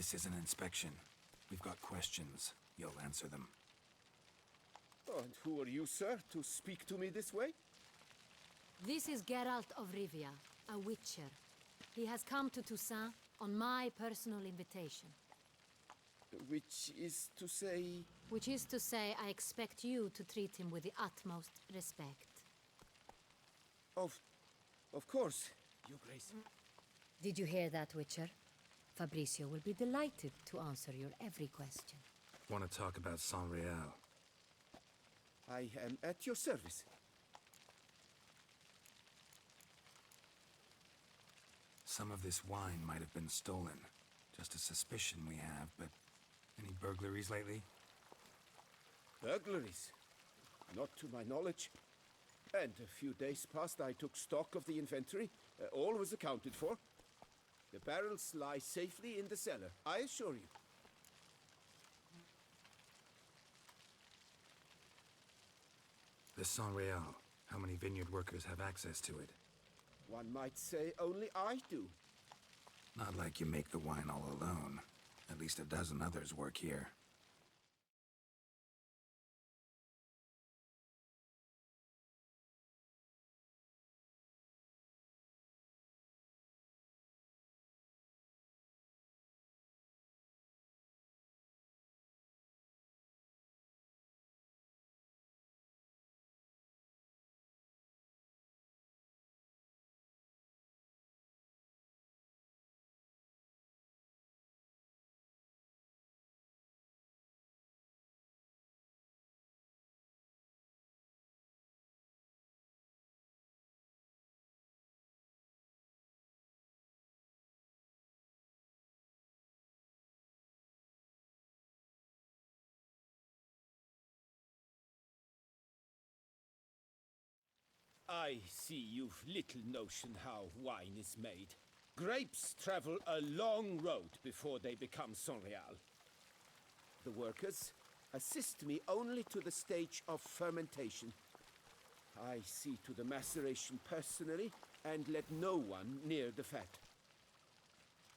This is an inspection. We've got questions. You'll answer them. And who are you, sir, to speak to me this way? This is Geralt of Rivia, a witcher. He has come to Toussaint on my personal invitation. Which is to say... Which is to say, I expect you to treat him with the utmost respect. Of course, Your Grace. Did you hear that, Witcher? Fabricio will be delighted to answer your every question. Want to talk about San Real? I am at your service. Some of this wine might have been stolen. Just a suspicion we have, but any burglaries lately? Burglaries? Not to my knowledge. And a few days past I took stock of the inventory. All was accounted for. The barrels lie safely in the cellar, I assure you. The San Real. How many vineyard workers have access to it? One might say only I do. Not like you make the wine all alone. At least a dozen others work here. I see you've little notion how wine is made. Grapes travel a long road before they become San Real. The workers assist me only to the stage of fermentation. I see to the maceration personally and let no one near the fat.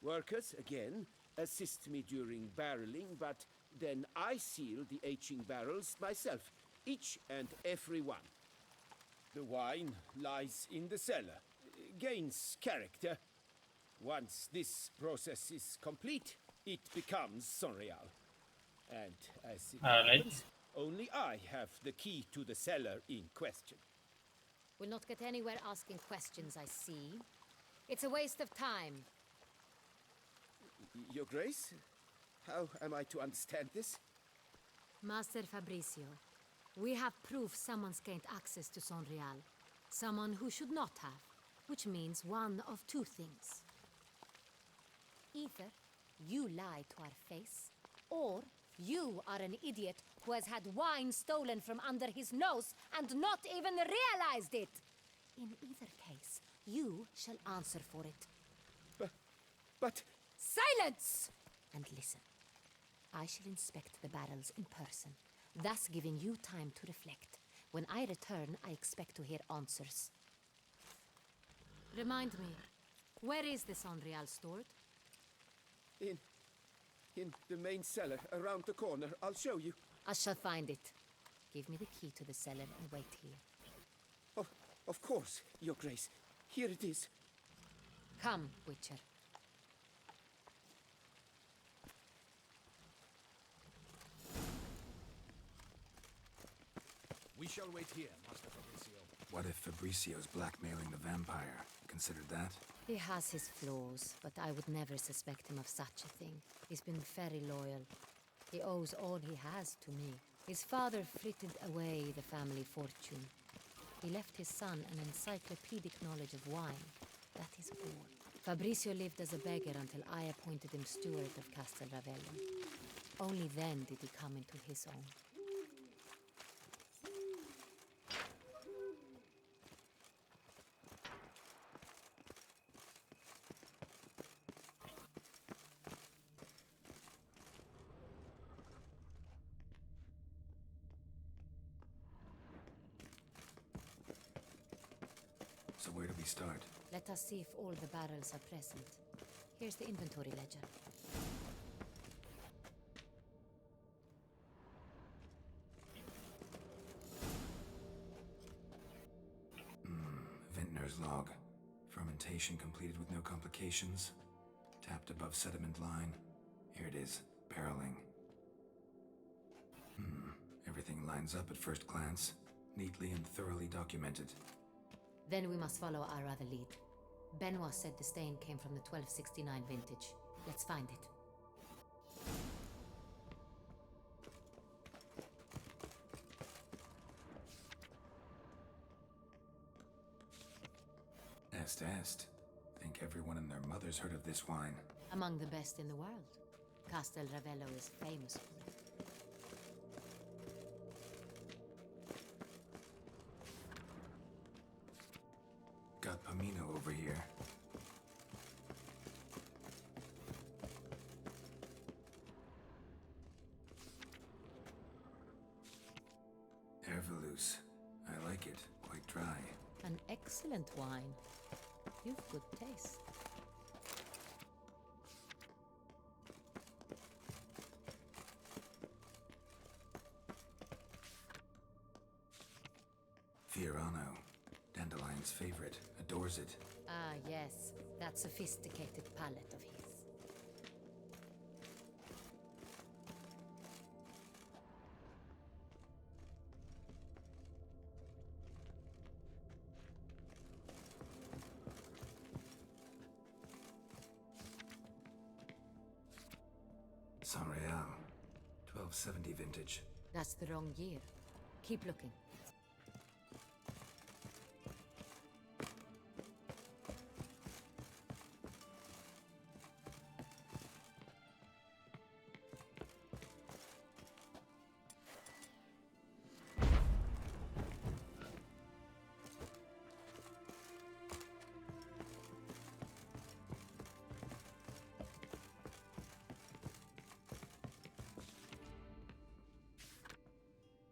Workers, again, assist me during barreling, but then I seal the aging barrels myself, each and every one. The wine lies in the cellar, gains character. Once this process is complete, it becomes San Real. And as it happens, only I have the key to the cellar in question. We'll not get anywhere asking questions, I see. It's a waste of time. Your Grace, how am I to understand this? Master Fabricio, we have proof someone's gained access to San Real. Someone who should not have, which means one of two things. Either you lie to our face, or you are an idiot who has had wine stolen from under his nose and not even realized it. In either case, you shall answer for it. But... Silence! And listen. I shall inspect the barrels in person, thus giving you time to reflect. When I return, I expect to hear answers. Remind me, where is the San Real stored? In the main cellar, around the corner. I'll show you. I shall find it. Give me the key to the cellar and wait here. Oh, of course, Your Grace. Here it is. Come, Witcher. We shall wait here, Master Fabricio. What if Fabricio's blackmailing the vampire? Considered that? He has his flaws, but I would never suspect him of such a thing. He's been very loyal. He owes all he has to me. His father frittered away the family fortune. He left his son an encyclopedic knowledge of wine. That is all. Fabricio lived as a beggar until I appointed him steward of Castel Ravello. Only then did he come into his own. So where do we start? Let us see if all the barrels are present. Here's the inventory ledger. Owner's log. Fermentation completed with no complications. Tapped above sediment line. Here it is. Barreling. Everything lines up at first glance. Neatly and thoroughly documented. Then we must follow our other lead. Benoit said the stain came from the 1269 vintage. Let's find it. Est. Think everyone and their mother's heard of this wine. Among the best in the world. Castel Ravello is famous for it. Got Pomino over here. Ervelous. I like it. Quite dry. An excellent wine. You've good taste. Fiorano. Dandelion's favorite. Adores it. Ah, yes. That sophisticated palate of his. San Real. 1270 vintage. That's the wrong year. Keep looking.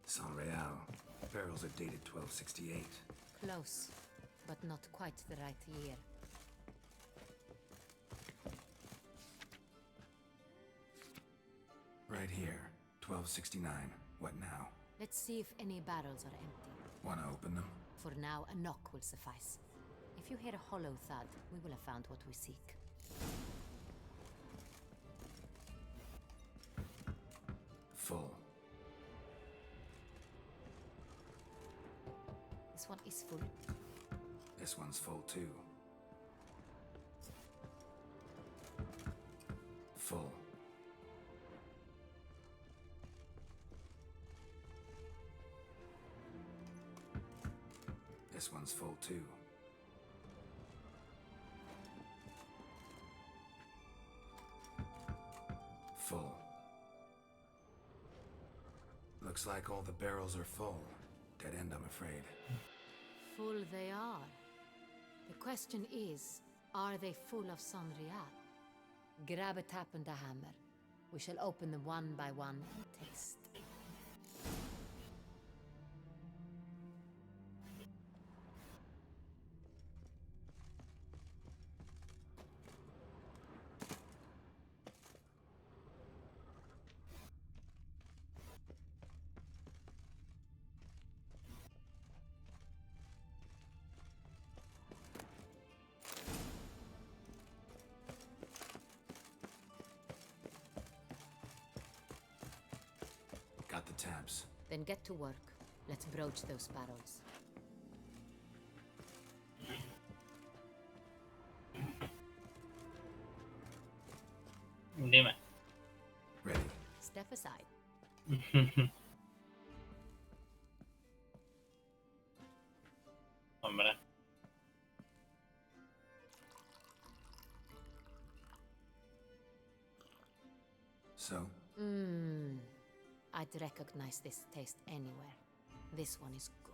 San Real. Barrels are dated 1268. Close, but not quite the right year. Right here. 1269. What now? Let's see if any barrels are empty. Wanna open them? For now, a knock will suffice. If you hear a hollow thud, we will have found what we seek. Full. This one is full. This one's full too. Full. This one's full too. Full. Looks like all the barrels are full. Dead end, I'm afraid. Full they are. The question is, are they full of San Real? Grab a tap and a hammer. We shall open them one by one and taste. Got the tabs. Then get to work. Let's broach those barrels. Dime. Ready. Step aside. Hombre. So, I'd recognize this taste anywhere. This one is good.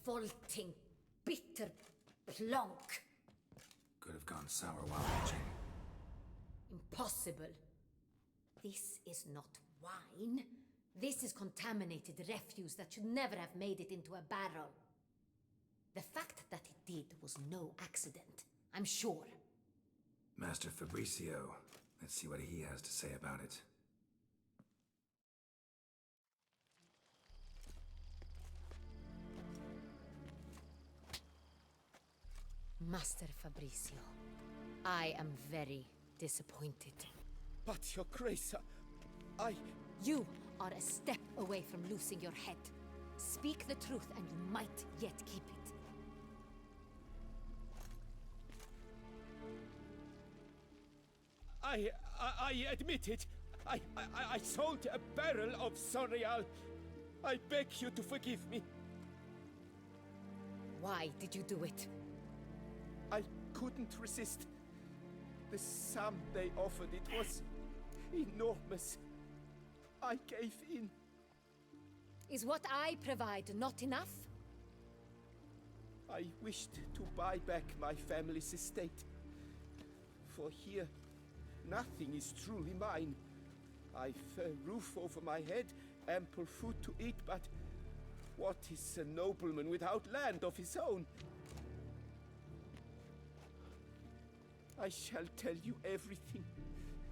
Revolting, bitter plonk. could have gone sour while aging. Impossible. This is not wine. This is contaminated refuse that should never have made it into a barrel. The fact that it did was no accident, I'm sure. Master Fabricio, let's see what he has to say about it. Master Fabricio, I am very disappointed. But, Your Grace, I... You are a step away from losing your head. Speak the truth and you might yet keep it. I admit it. I sold a barrel of Sorial. I beg you to forgive me. Why did you do it? I couldn't resist. The sum they offered, it was enormous. I gave in. Is what I provide not enough? I wished to buy back my family's estate. For here, nothing is truly mine. I've a roof over my head, ample food to eat, but what is a nobleman without land of his own? I shall tell you everything,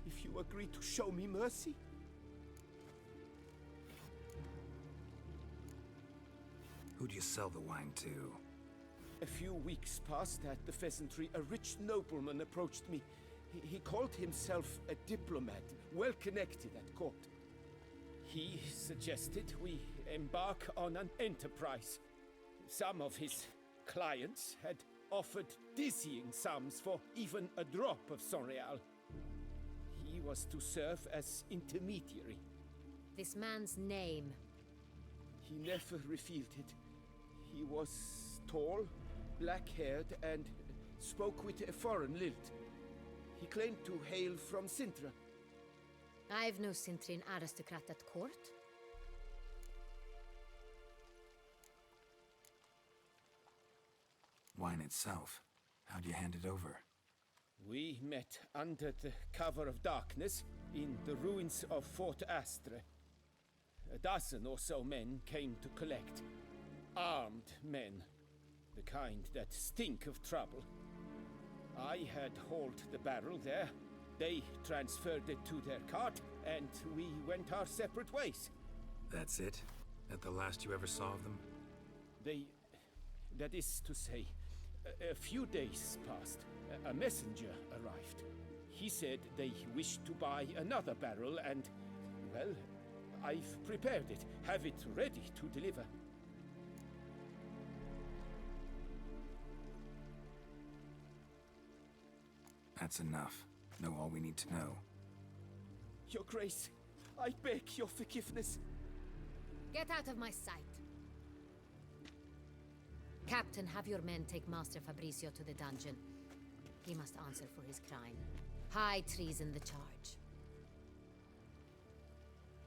if you agree to show me mercy. Who'd you sell the wine to? A few weeks past at the pheasantry, a rich nobleman approached me. He called himself a diplomat, well connected at court. He suggested we embark on an enterprise. Some of his clients had offered dizzying sums for even a drop of Sorial. He was to serve as intermediary. This man's name. He never revealed it. He was tall, black-haired, and spoke with a foreign lilt. He claimed to hail from Sintra. I've no Sintrin aristocrat at court. Wine itself. How'd you hand it over? We met under the cover of darkness in the ruins of Fort Astre. A dozen or so men came to collect. Armed men. The kind that stink of trouble. I had hauled the barrel there. They transferred it to their cart, and we went our separate ways. That's it? That the last you ever saw of them? That is to say, a few days passed. A messenger arrived. He said they wished to buy another barrel and, well, I've prepared it, have it ready to deliver. That's enough. Know all we need to know. Your Grace, I beg your forgiveness. Get out of my sight. Captain, have your men take Master Fabricio to the dungeon. He must answer for his crime. High treason the charge.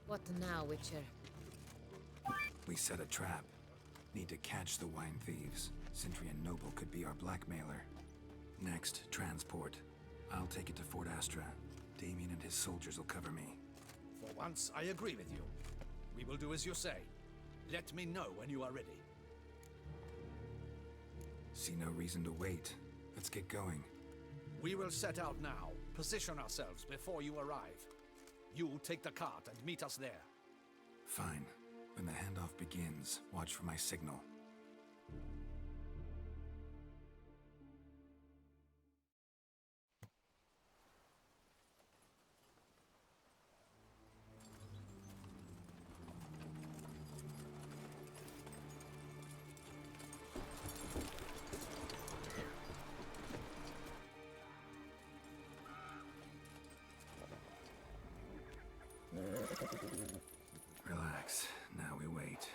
What now, Witcher? We set a trap. Need to catch the wine thieves. Sentry and Noble could be our blackmailer. Next, transport. I'll take it to Fort Astra. Damien and his soldiers will cover me. For once, I agree with you. We will do as you say. Let me know when you are ready. See no reason to wait. Let's get going. We will set out now. Position ourselves before you arrive. You take the cart and meet us there. Fine. When the handoff begins, watch for my signal. Relax. Now we wait.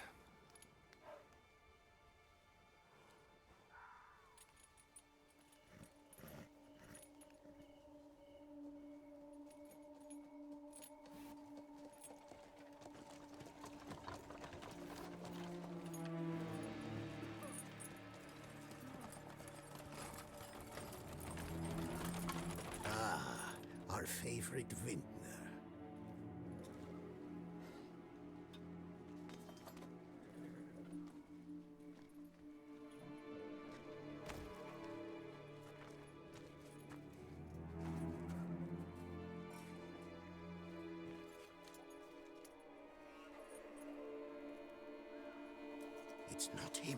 Our favorite vintner. It's not him.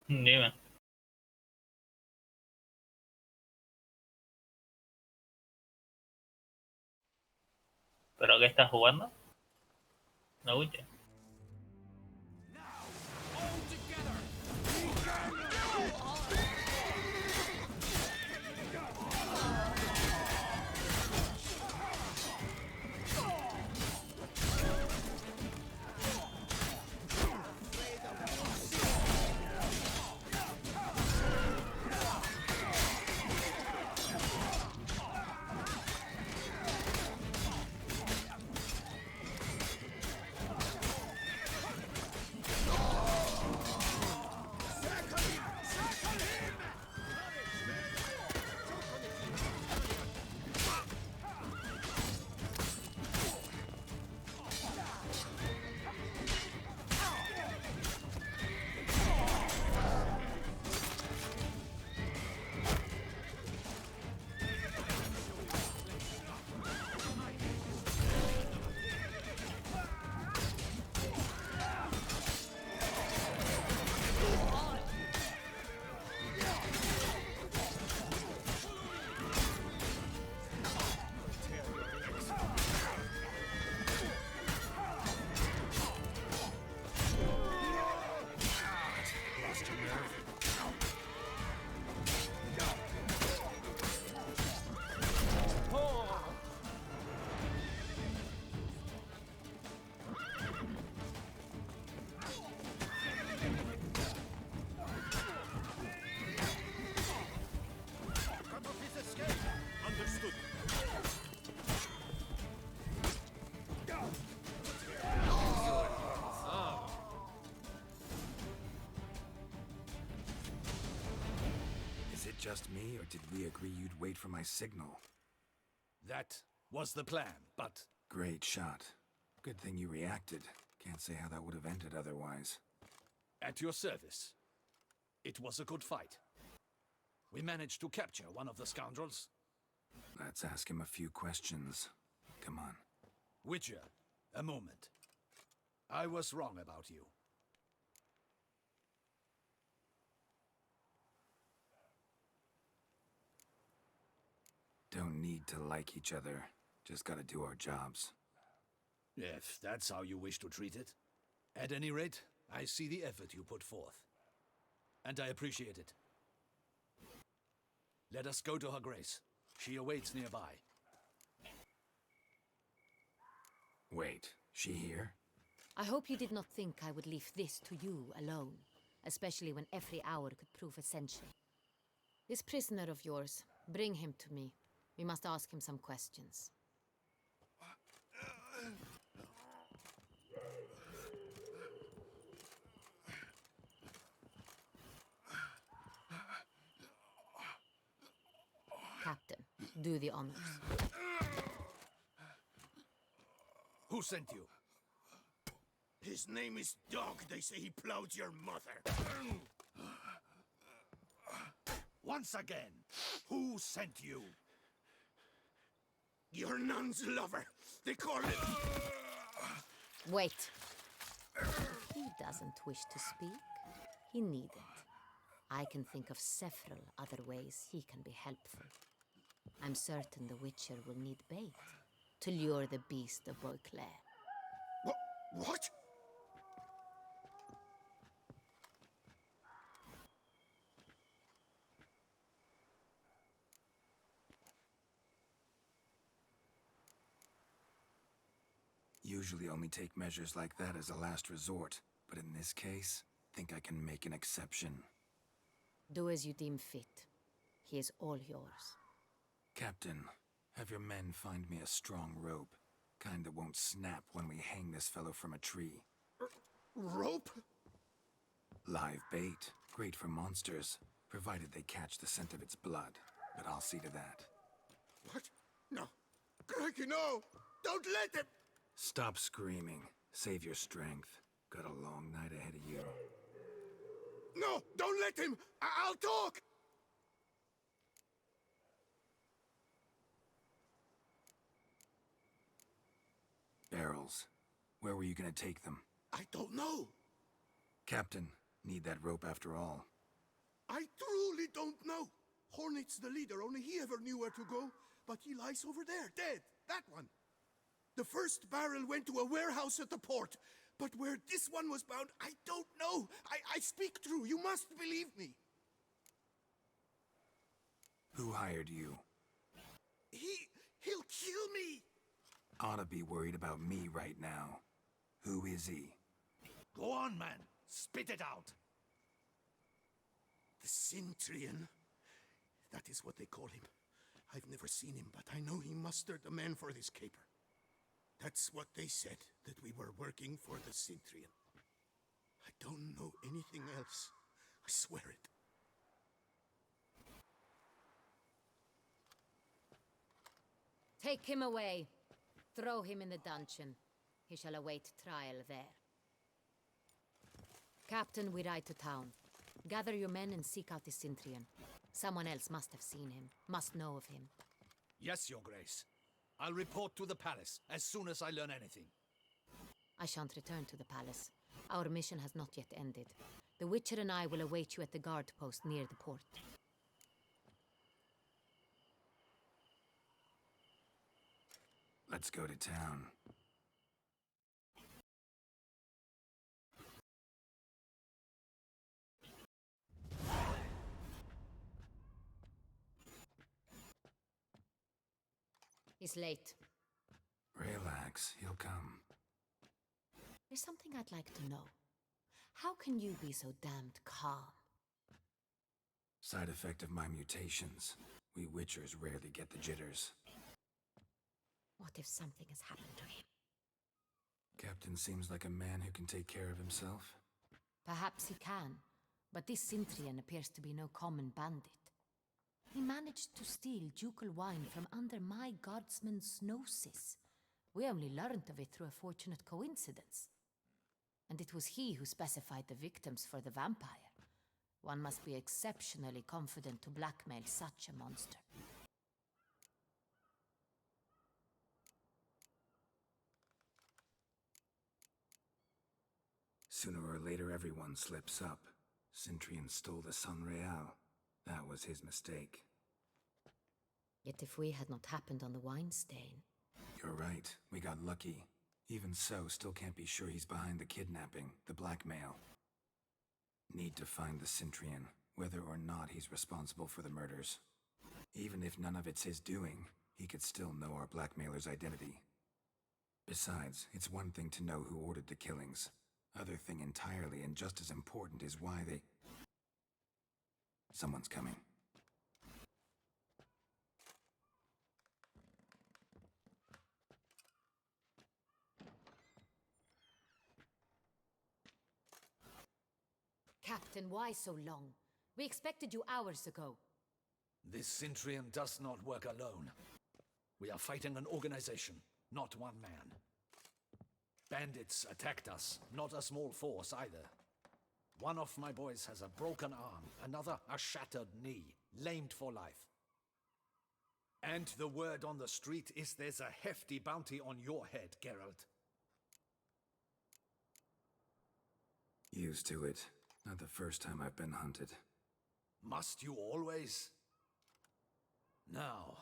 Dime. ¿Pero qué estás jugando? No huye. Just me, or did we agree you'd wait for my signal? That was the plan, but... Great shot. Good thing you reacted. Can't say how that would have ended otherwise. At your service. It was a good fight. We managed to capture one of the scoundrels. Let's ask him a few questions. Come on. Witcher, a moment. I was wrong about you. Don't need to like each other. Just gotta do our jobs. If that's how you wish to treat it. At any rate, I see the effort you put forth. And I appreciate it. Let us go to her grace. She awaits nearby. Wait, she here? I hope you did not think I would leave this to you alone, especially when every hour could prove essential. This prisoner of yours, bring him to me. We must ask him some questions. Captain, do the honors. Who sent you? His name is Dog. They say he plowed your mother. Once again, who sent you? Your nun's lover. They call him... Wait. If he doesn't wish to speak, he needn't. I can think of several other ways he can be helpful. I'm certain the Witcher will need bait to lure the beast of Beauclair. What? Usually only take measures like that as a last resort, but in this case, think I can make an exception. Do as you deem fit. He is all yours. Captain, have your men find me a strong rope. Kind that won't snap when we hang this fellow from a tree. Rope? Live bait. Great for monsters, provided they catch the scent of its blood. But I'll see to that. What? No. Crikey, no! Don't let him! Stop screaming. Save your strength. Got a long night ahead of you. No! Don't let him! I'll talk! Barrels. Where were you gonna take them? I don't know. Captain, need that rope after all. I truly don't know. Hornet's the leader, only he ever knew where to go. But he lies over there, dead. That one. The first barrel went to a warehouse at the port. But where this one was bound, I don't know. I speak true. You must believe me. Who hired you? He'll kill me. Oughta be worried about me right now. Who is he? Go on, man. Spit it out. The Centurion. That is what they call him. I've never seen him, but I know he mustered the men for this caper. That's what they said, that we were working for the Centurion. I don't know anything else. I swear it. Take him away. Throw him in the dungeon. He shall await trial there. Captain, we ride to town. Gather your men and seek out the Centurion. Someone else must have seen him, must know of him. Yes, Your Grace. I'll report to the palace as soon as I learn anything. I shan't return to the palace. Our mission has not yet ended. The Witcher and I will await you at the guard post near the port. Let's go to town. He's late. Relax, he'll come. There's something I'd like to know. How can you be so damned calm? Side effect of my mutations. We Witchers rarely get the jitters. What if something has happened to him? Captain seems like a man who can take care of himself. Perhaps he can, but this Centurion appears to be no common bandit. He managed to steal ducal wine from under my guardsman's noses. We only learned of it through a fortunate coincidence. And it was he who specified the victims for the vampire. One must be exceptionally confident to blackmail such a monster. Sooner or later, everyone slips up. Centurion stole the Sun Real. That was his mistake. Yet if we had not happened on the wine stain... You're right. We got lucky. Even so, still can't be sure he's behind the kidnapping, the blackmail. Need to find the Centurion, whether or not he's responsible for the murders. Even if none of it's his doing, he could still know our blackmailer's identity. Besides, it's one thing to know who ordered the killings. Other thing entirely, and just as important, is why they... Someone's coming. Captain, why so long? We expected you hours ago. This Centurion does not work alone. We are fighting an organization, not one man. Bandits attacked us, not a small force either. One of my boys has a broken arm, another a shattered knee, lamed for life. And the word on the street is there's a hefty bounty on your head, Geralt. Used to it. Not the first time I've been hunted. Must you always? Now,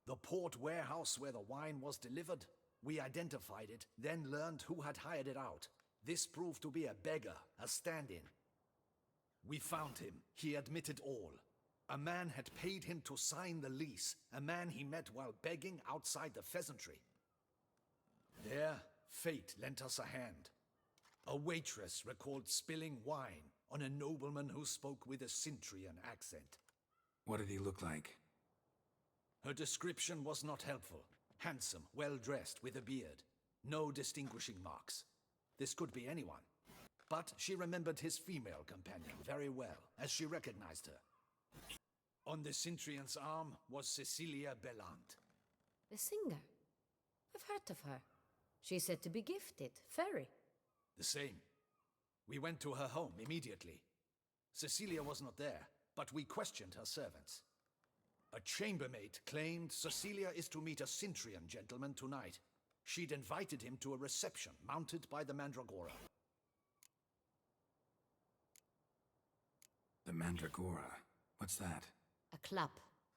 the port warehouse where the wine was delivered, we identified it, then learned who had hired it out. This proved to be a beggar, a stand-in. We found him. He admitted all. A man had paid him to sign the lease, a man he met while begging outside the pheasantry. There, fate lent us a hand. A waitress recalled spilling wine on a nobleman who spoke with a Cintrian accent. What did he look like? Her description was not helpful. Handsome, well-dressed, with a beard. No distinguishing marks. This could be anyone. But she remembered his female companion very well, as she recognized her. On the Cintrian's arm was Cecilia Bellant. The singer. I've heard of her. She's said to be gifted, fairy. The same. We went to her home immediately. Cecilia was not there, but we questioned her servants. A chambermaid claimed Cecilia is to meet a Cintrian gentleman tonight. She'd invited him to a reception mounted by the Mandragora. The Mandragora? What's that? A club,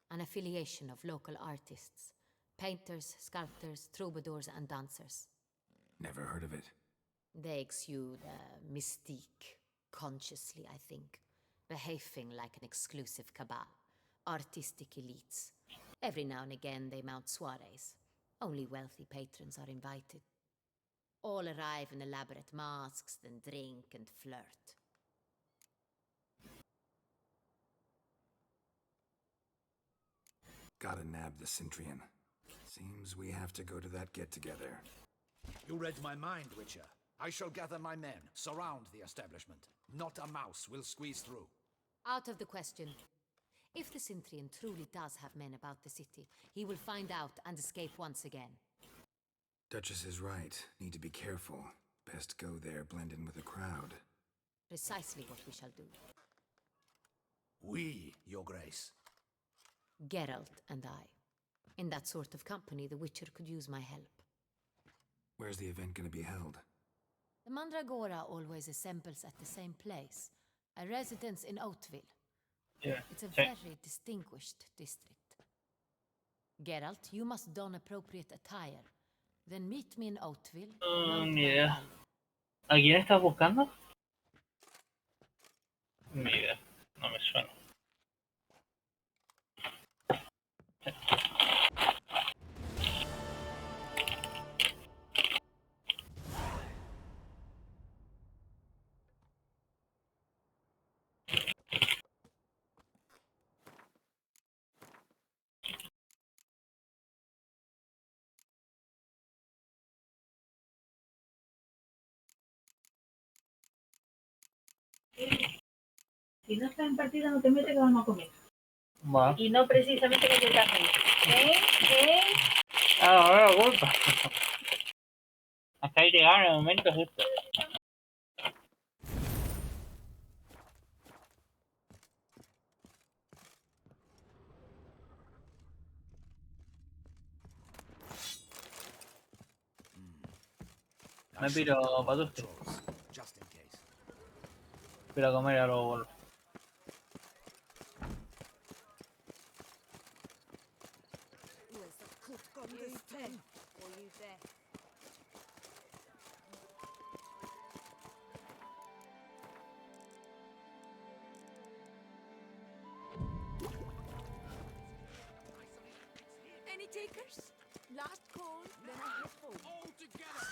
an affiliation of local artists. Painters, sculptors, troubadours and dancers. Never heard of it. They exude mystique, consciously, I think. Behaving like an exclusive cabal. Artistic elites. Every now and again they mount soirees. Only wealthy patrons are invited. All arrive in elaborate masks, then drink and flirt. Gotta nab the Cintrian. Seems we have to go to that get-together. You read my mind, Witcher. I shall gather my men, surround the establishment. Not a mouse will squeeze through. Out of the question. If the Cintrian truly does have men about the city, he will find out and escape once again. Duchess is right. Need to be careful. Best go there, blend in with the crowd. Precisely what we shall do. We, Your Grace. Geralt and I. In that sort of company, the Witcher could use my help. Where's the event gonna be held? The Mandragora always assembles at the same place. A residence in Oatville. Yeah. It's a Okay. very distinguished district. Geralt, you must don appropriate attire. Then meet me in Oatville. Ni idea. ¿A quién estás buscando? Ni idea. No me suena. Si no estás en partida, no te metes que vamos a comer. Va. Y no precisamente con el café. Ah, no me da culpa. Hasta ahí llegaron en el momento justo. Me piro para tu Just in case. Piro a comer y a luego vuelvo. Any takers? Last call, then I head home. All together!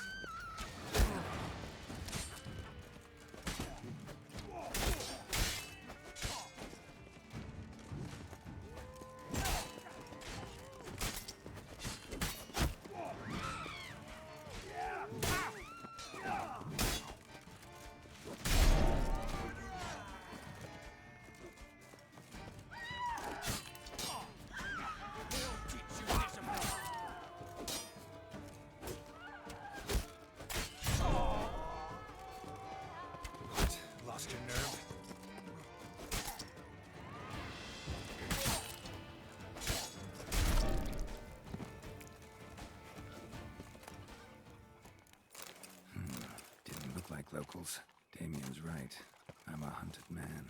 right. I'm a hunted man.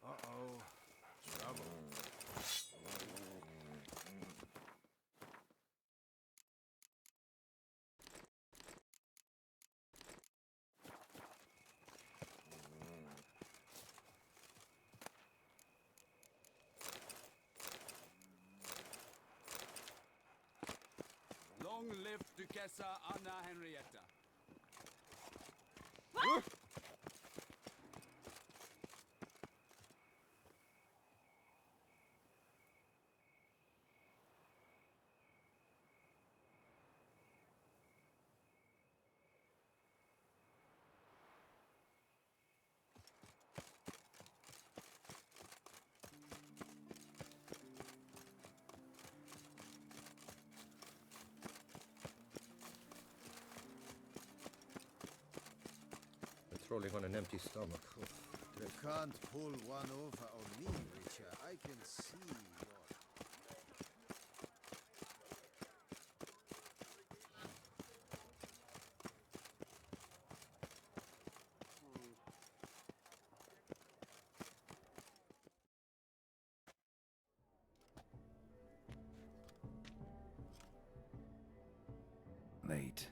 Uh-oh. Trouble. Long live Duchessa Anna Henrietta. Patrolling on an empty stomach. You can't pull one over on me, Richard. I can see your... Late.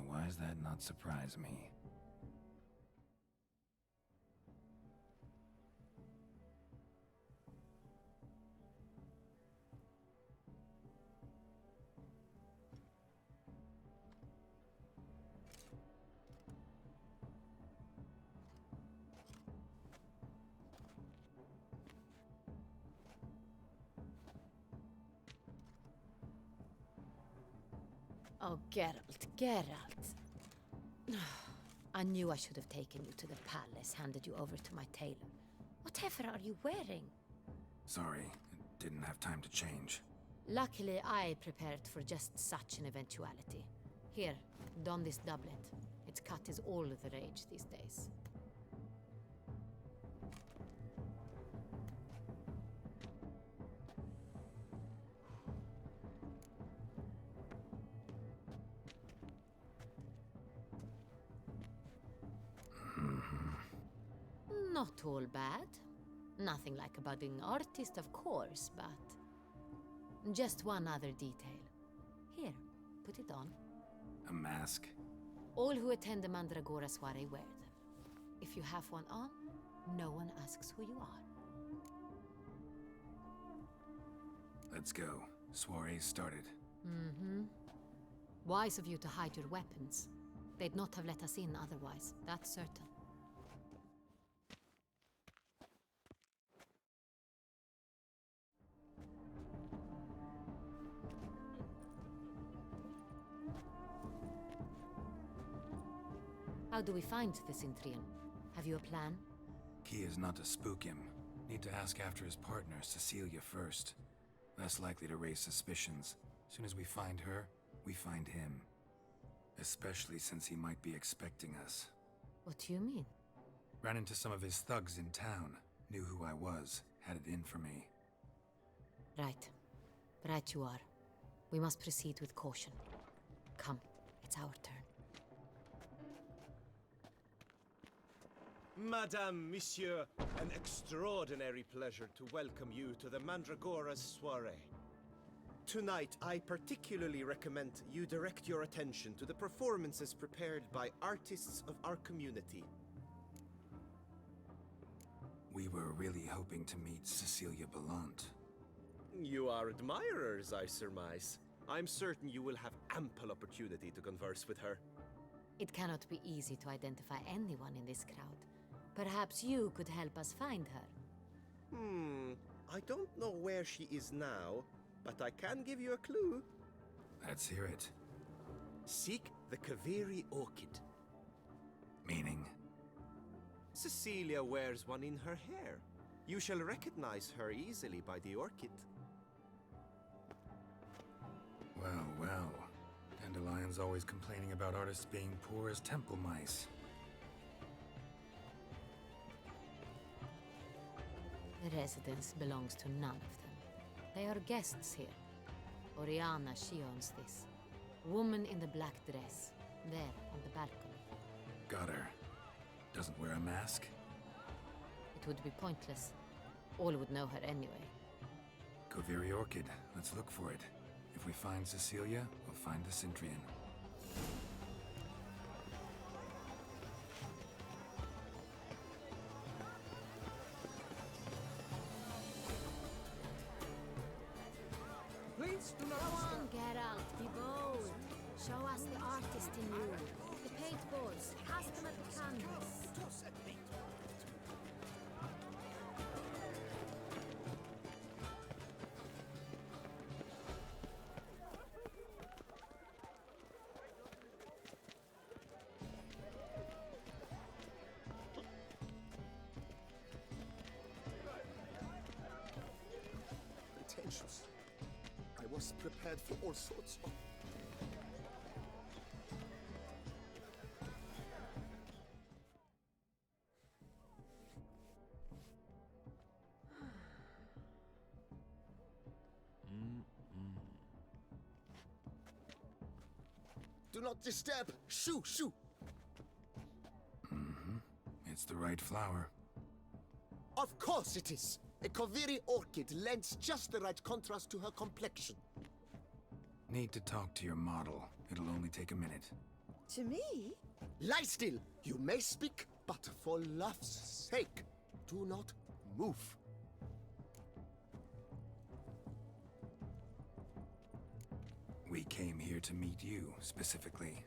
Why does that not surprise me? Oh, Geralt, Geralt. I knew I should have taken you to the palace, handed you over to my tailor. Whatever are you wearing? Sorry, didn't have time to change. Luckily, I prepared for just such an eventuality. Here, don this doublet. Its cut is all the rage these days. Not all bad. Nothing like a budding artist, of course, but... just one other detail. Here, put it on. A mask? All who attend the Mandragora soiree wear them. If you have one on, no one asks who you are. Let's go. Soiree started. Mm-hmm. Wise of you to hide your weapons. They'd not have let us in otherwise, that's certain. How do we find the Cintrian? Have you a plan? Key is not to spook him. Need to ask after his partner, Cecilia, first. Less likely to raise suspicions. Soon as we find her, we find him. Especially since he might be expecting us. What do you mean? Ran into some of his thugs in town. Knew who I was. Had it in for me. Right. Right you are. We must proceed with caution. Come, it's our turn. Madame, Monsieur, an extraordinary pleasure to welcome you to the Mandragora's soiree. Tonight, I particularly recommend you direct your attention to the performances prepared by artists of our community. We were really hoping to meet Cecilia Bellant. You are admirers, I surmise. I'm certain you will have ample opportunity to converse with her. It cannot be easy to identify anyone in this crowd. Perhaps you could help us find her. I don't know where she is now, but I can give you a clue. Let's hear it. Seek the Kaveri orchid. Meaning? Cecilia wears one in her hair. You shall recognize her easily by the orchid. Well, well. Dandelion's always complaining about artists being poor as temple mice. The residence belongs to none of them. They are guests here. Oriana, she owns this. Woman in the black dress. There, on the balcony. Got her. Doesn't wear a mask? It would be pointless. All would know her anyway. Koviri Orchid. Let's look for it. If we find Cecilia, we'll find the Centrian. Please do not Go disturb. on, Geralt, be bold. Show us the artist in you. The paintballs, cast them at the canvas. Pretentious. I was prepared for all sorts of... Do not disturb! Shoo! Shoo! It's the right flower. Of course it is! A Koviri orchid lends just the right contrast to her complexion. Need to talk to your model. It'll only take a minute. To me? Lie still! You may speak, but for love's sake, do not move. We came here to meet you, specifically.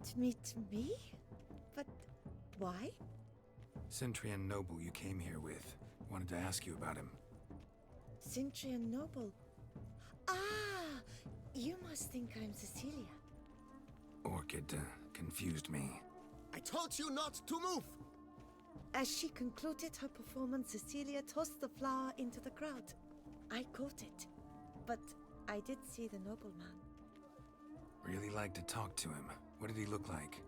To meet me? But why? Centrian noble you came here with. Wanted to ask you about him. Centrian noble. Ah! You must think I'm Cecilia. Orchid confused me. I told you not to move! As she concluded her performance, Cecilia tossed the flower into the crowd. I caught it, but I did see the nobleman. Really like to talk to him. What did he look like?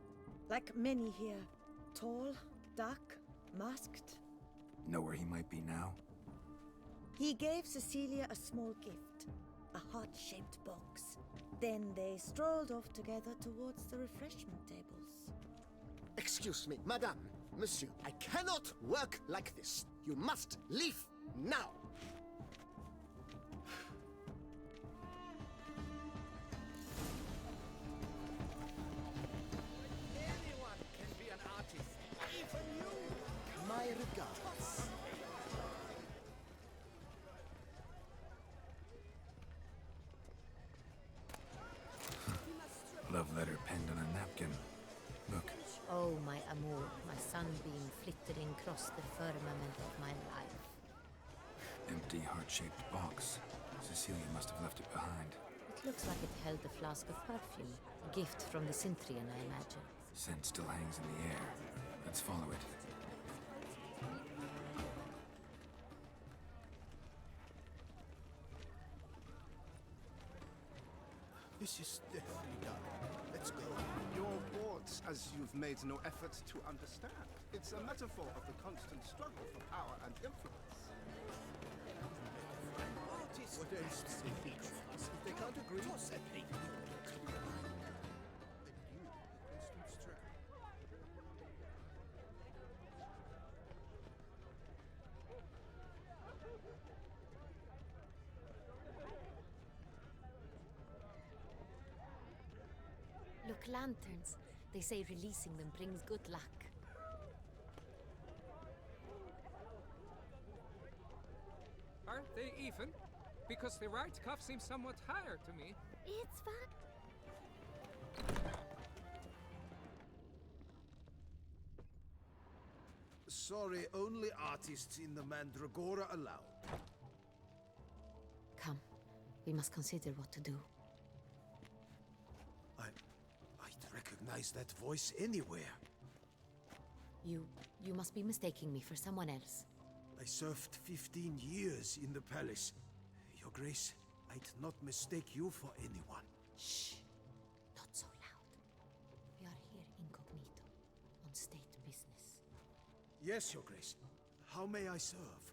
Like many here. Tall, dark, masked. Know where he might be now? He gave Cecilia a small gift, a heart-shaped box. Then they strolled off together towards the refreshment tables. Excuse me, madame, monsieur, I cannot work like this. You must leave now! Anyone can be an artist, even you! My regards. Love letter penned on a napkin. Look, Oh, my amour, my sunbeam flittering across the firmament of my life. empty heart-shaped box. Cecilia must have left it behind. It looks like it held a flask of perfume. A gift from the Centrian, I imagine. Scent still hangs in the air. Let's follow it. This is definitely done. Let's go. Your words, as you've made no effort to understand. It's a metaphor of the constant struggle for power and influence. What else do they think? If they can't agree, Look, lanterns. They say releasing them brings good luck. Aren't they even? Because the right cuff seems somewhat higher to me. It's fact. Sorry, only artists in the Mandragora allowed. Come, we must consider what to do. I'd recognize that voice anywhere. You must be mistaking me for someone else. I served 15 years in the palace. Your Grace, I'd not mistake you for anyone. Shh! Not so loud. We are here incognito, on state business. Yes, Your Grace. How may I serve?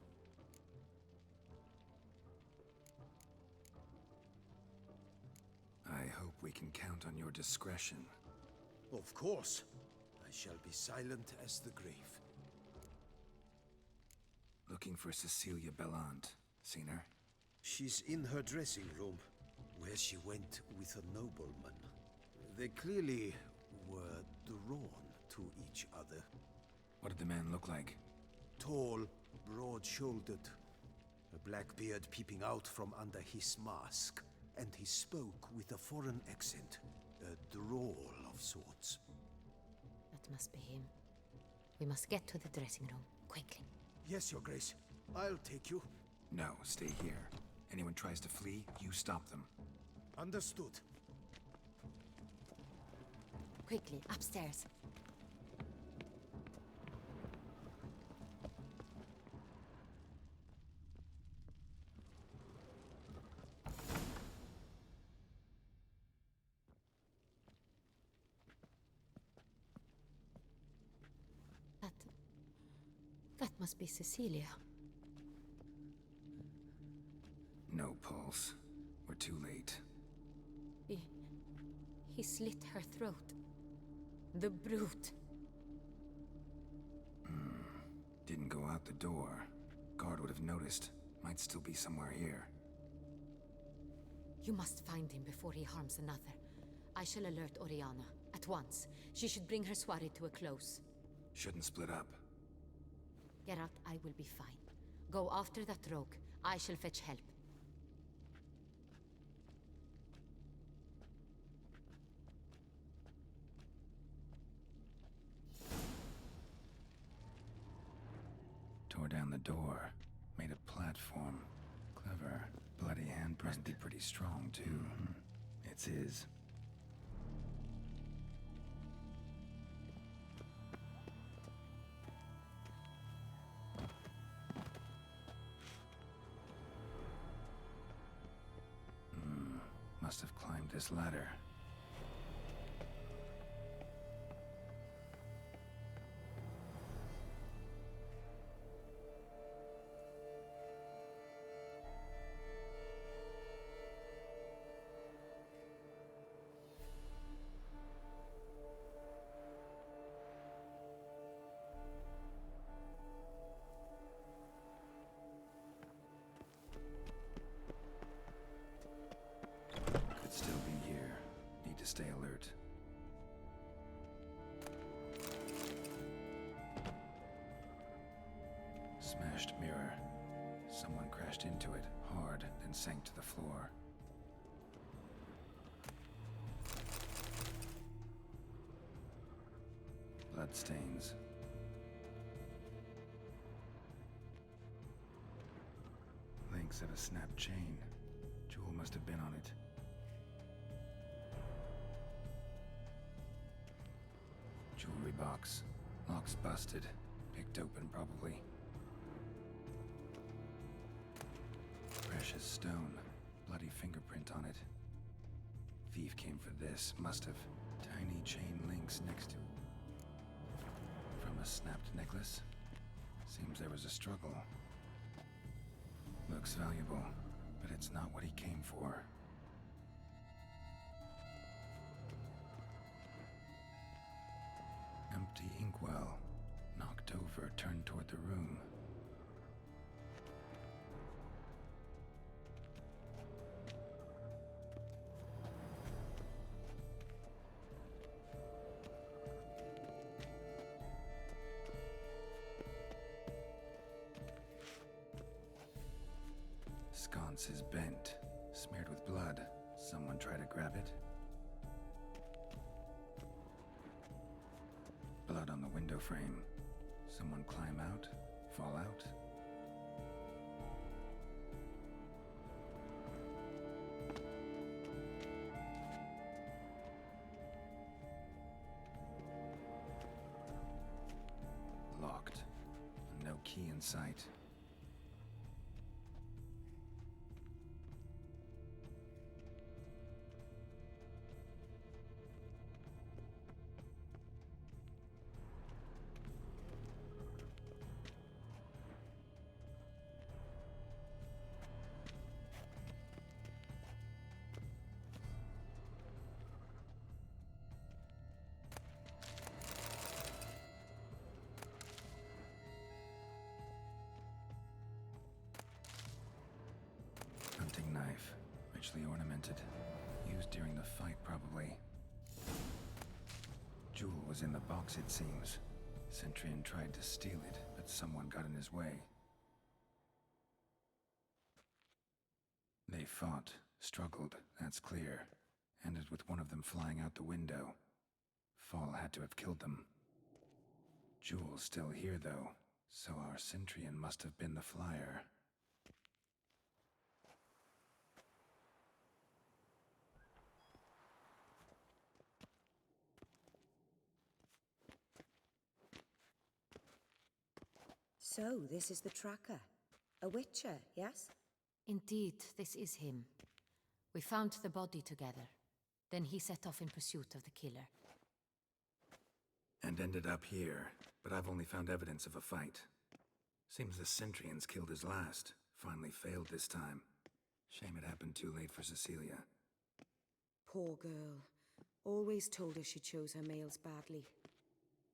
I hope we can count on your discretion. Of course. I shall be silent as the grave. Looking for Cecilia Bellant. Seen her? She's in her dressing room, where she went with a nobleman. They clearly were drawn to each other. What did the man look like? Tall, broad-shouldered, a black beard peeping out from under his mask, and he spoke with a foreign accent, a drawl of sorts. That must be him. We must get to the dressing room, quickly. Yes, Your Grace. I'll take you. No, stay here. Anyone tries to flee, you stop them. Understood. Quickly, upstairs. That must be Cecilia. No pulse. We're too late. He slit her throat. The brute. Didn't go out the door. Guard would have noticed. Might still be somewhere here. You must find him before he harms another. I shall alert Oriana. At once. She should bring her soirée to a close. Shouldn't split up. Geralt, I will be fine. Go after that rogue. I shall fetch help. Tore down the door. Made a platform. Clever. Bloody handprint. Must be pretty strong, too. It's his. Must have climbed this ladder. Could still be here. Need to stay alert. Smashed mirror. Someone crashed into it hard, then sank to the floor. Bloodstains. Links of a snapped chain. Jewel must have been on it. Jewelry box. Lock's busted. Picked open, probably. Precious stone. Bloody fingerprint on it. Thief came for this. Must have. Tiny chain links next to. From a snapped necklace. Seems there was a struggle. Looks valuable, but it's not what he came for. Empty inkwell. Knocked over, turned toward the room. Sconce is bent, smeared with blood. Someone try to grab it? Blood on the window frame. Someone climb out? Fall out? Locked. No key in sight. Richly ornamented. Used during the fight, probably. Jewel was in the box, it seems. Centurion tried to steal it, but someone got in his way. They fought, struggled, that's clear. Ended with one of them flying out the window. Fall had to have killed them. Jewel's still here, though, so our Centurion must have been the flyer. So, this is the tracker. A witcher, yes? Indeed, this is him. We found the body together. Then he set off in pursuit of the killer. And ended up here, but I've only found evidence of a fight. Seems the Centurions killed his last. Finally failed this time. Shame it happened too late for Cecilia. Poor girl. Always told her she chose her males badly.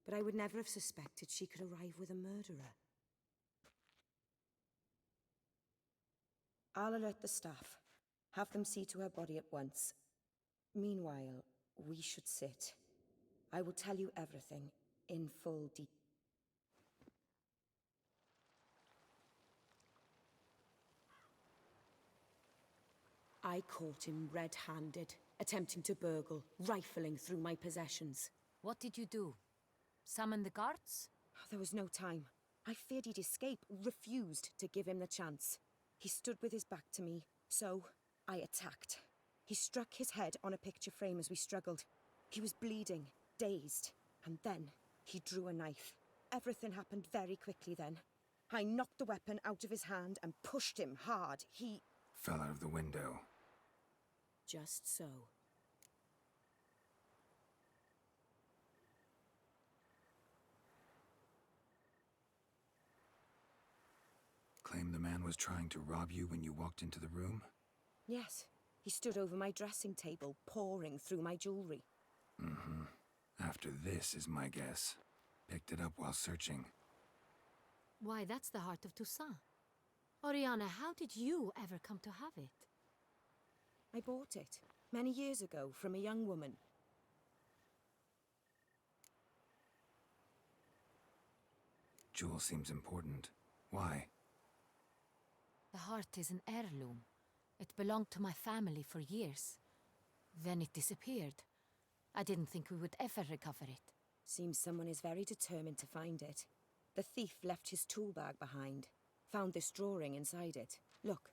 But I would never have suspected she could arrive with a murderer. I'll alert the staff. Have them see to her body at once. Meanwhile, we should sit. I will tell you everything, in full detail. I caught him red-handed, attempting to burgle, rifling through my possessions. What did you do? Summon the guards? There was no time. I feared he'd escape, refused to give him the chance. He stood with his back to me, so I attacked. He struck his head on a picture frame as we struggled. He was bleeding, dazed, and then he drew a knife. Everything happened very quickly then. I knocked the weapon out of his hand and pushed him hard. He fell out of the window. Just so. Claim the man was trying to rob you when you walked into the room? Yes. He stood over my dressing table, pouring through my jewelry. Mm-hmm. After this is my guess. Picked it up while searching. Why, that's the heart of Toussaint. Oriana, how did you ever come to have it? I bought it, many years ago, from a young woman. Jewel seems important. Why? The heart is an heirloom. It belonged to my family for years. Then it disappeared. I didn't think we would ever recover it. Seems someone is very determined to find it. The thief left his tool bag behind. Found this drawing inside it. Look.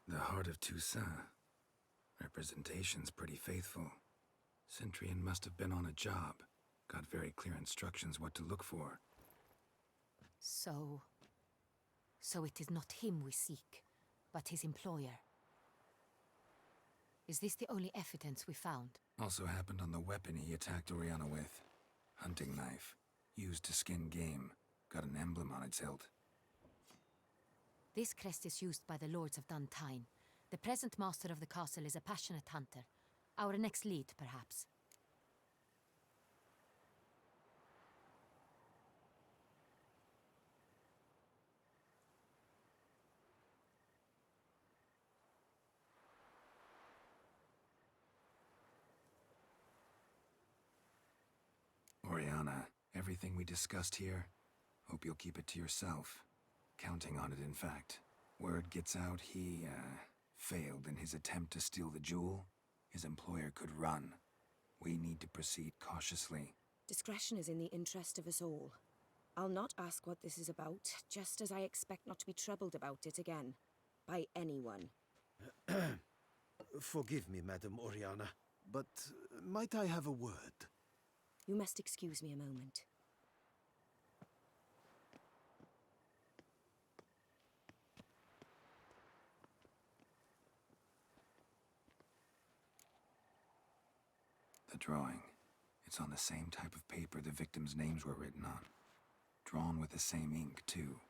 The heart of Toussaint. Representation's pretty faithful. Centurion must have been on a job. Got very clear instructions what to look for. So it is not him we seek, but his employer. Is this the only evidence we found? Also happened on the weapon he attacked Oriana with. Hunting knife. Used to skin game. Got an emblem on its hilt. This crest is used by the lords of Duntine. The present master of the castle is a passionate hunter. Our next lead, perhaps. Oriana, everything we discussed here, hope you'll keep it to yourself. Counting on it, in fact. Word gets out he, failed in his attempt to steal the jewel. His employer could run. We need to proceed cautiously. Discretion is in the interest of us all. I'll not ask what this is about, just as I expect not to be troubled about it again. By anyone. Forgive me, Madam Oriana, but might I have a word? You must excuse me a moment. The drawing. It's on the same type of paper the victims' names were written on. Drawn with the same ink, too.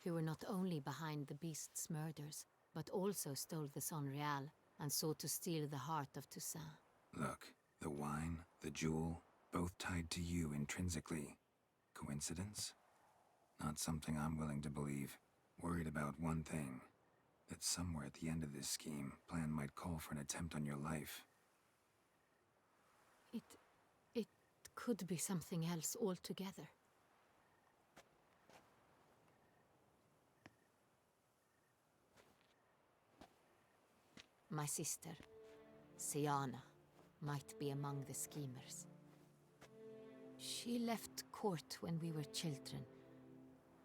Who were not only behind the beast's murders, but also stole the Son Real and sought to steal the heart of Toussaint. Look, the wine, the jewel, both tied to you intrinsically. Coincidence? Not something I'm willing to believe. Worried about one thing. That somewhere at the end of this scheme, plan might call for an attempt on your life. It could be something else altogether. My sister, Siana, might be among the schemers. She left court when we were children.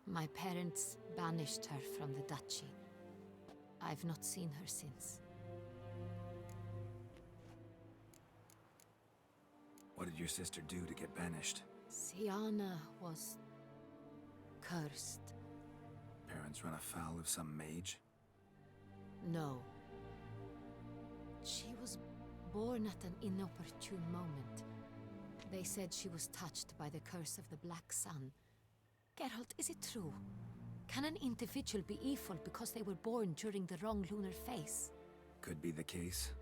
My parents banished her from the duchy. I've not seen her since. What did your sister do to get banished? Siana was cursed. Parents run afoul of some mage? No. She was born at an inopportune moment. They said she was touched by the curse of the Black Sun. Geralt, is it true? Can an individual be evil because they were born during the wrong lunar phase? Could be the case.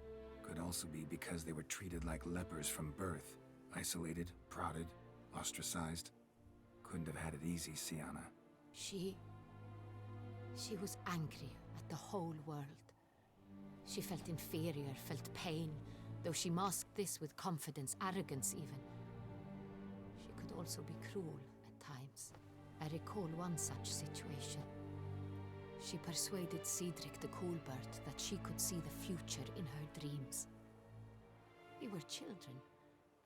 Could also be because they were treated like lepers from birth. Isolated, prodded, ostracized. Couldn't have had it easy, Siana. She was angry at the whole world. She felt inferior, felt pain, though she masked this with confidence, arrogance even. She could also be cruel at times. I recall one such situation. She persuaded Cedric the Coolbird that she could see the future in her dreams. We were children,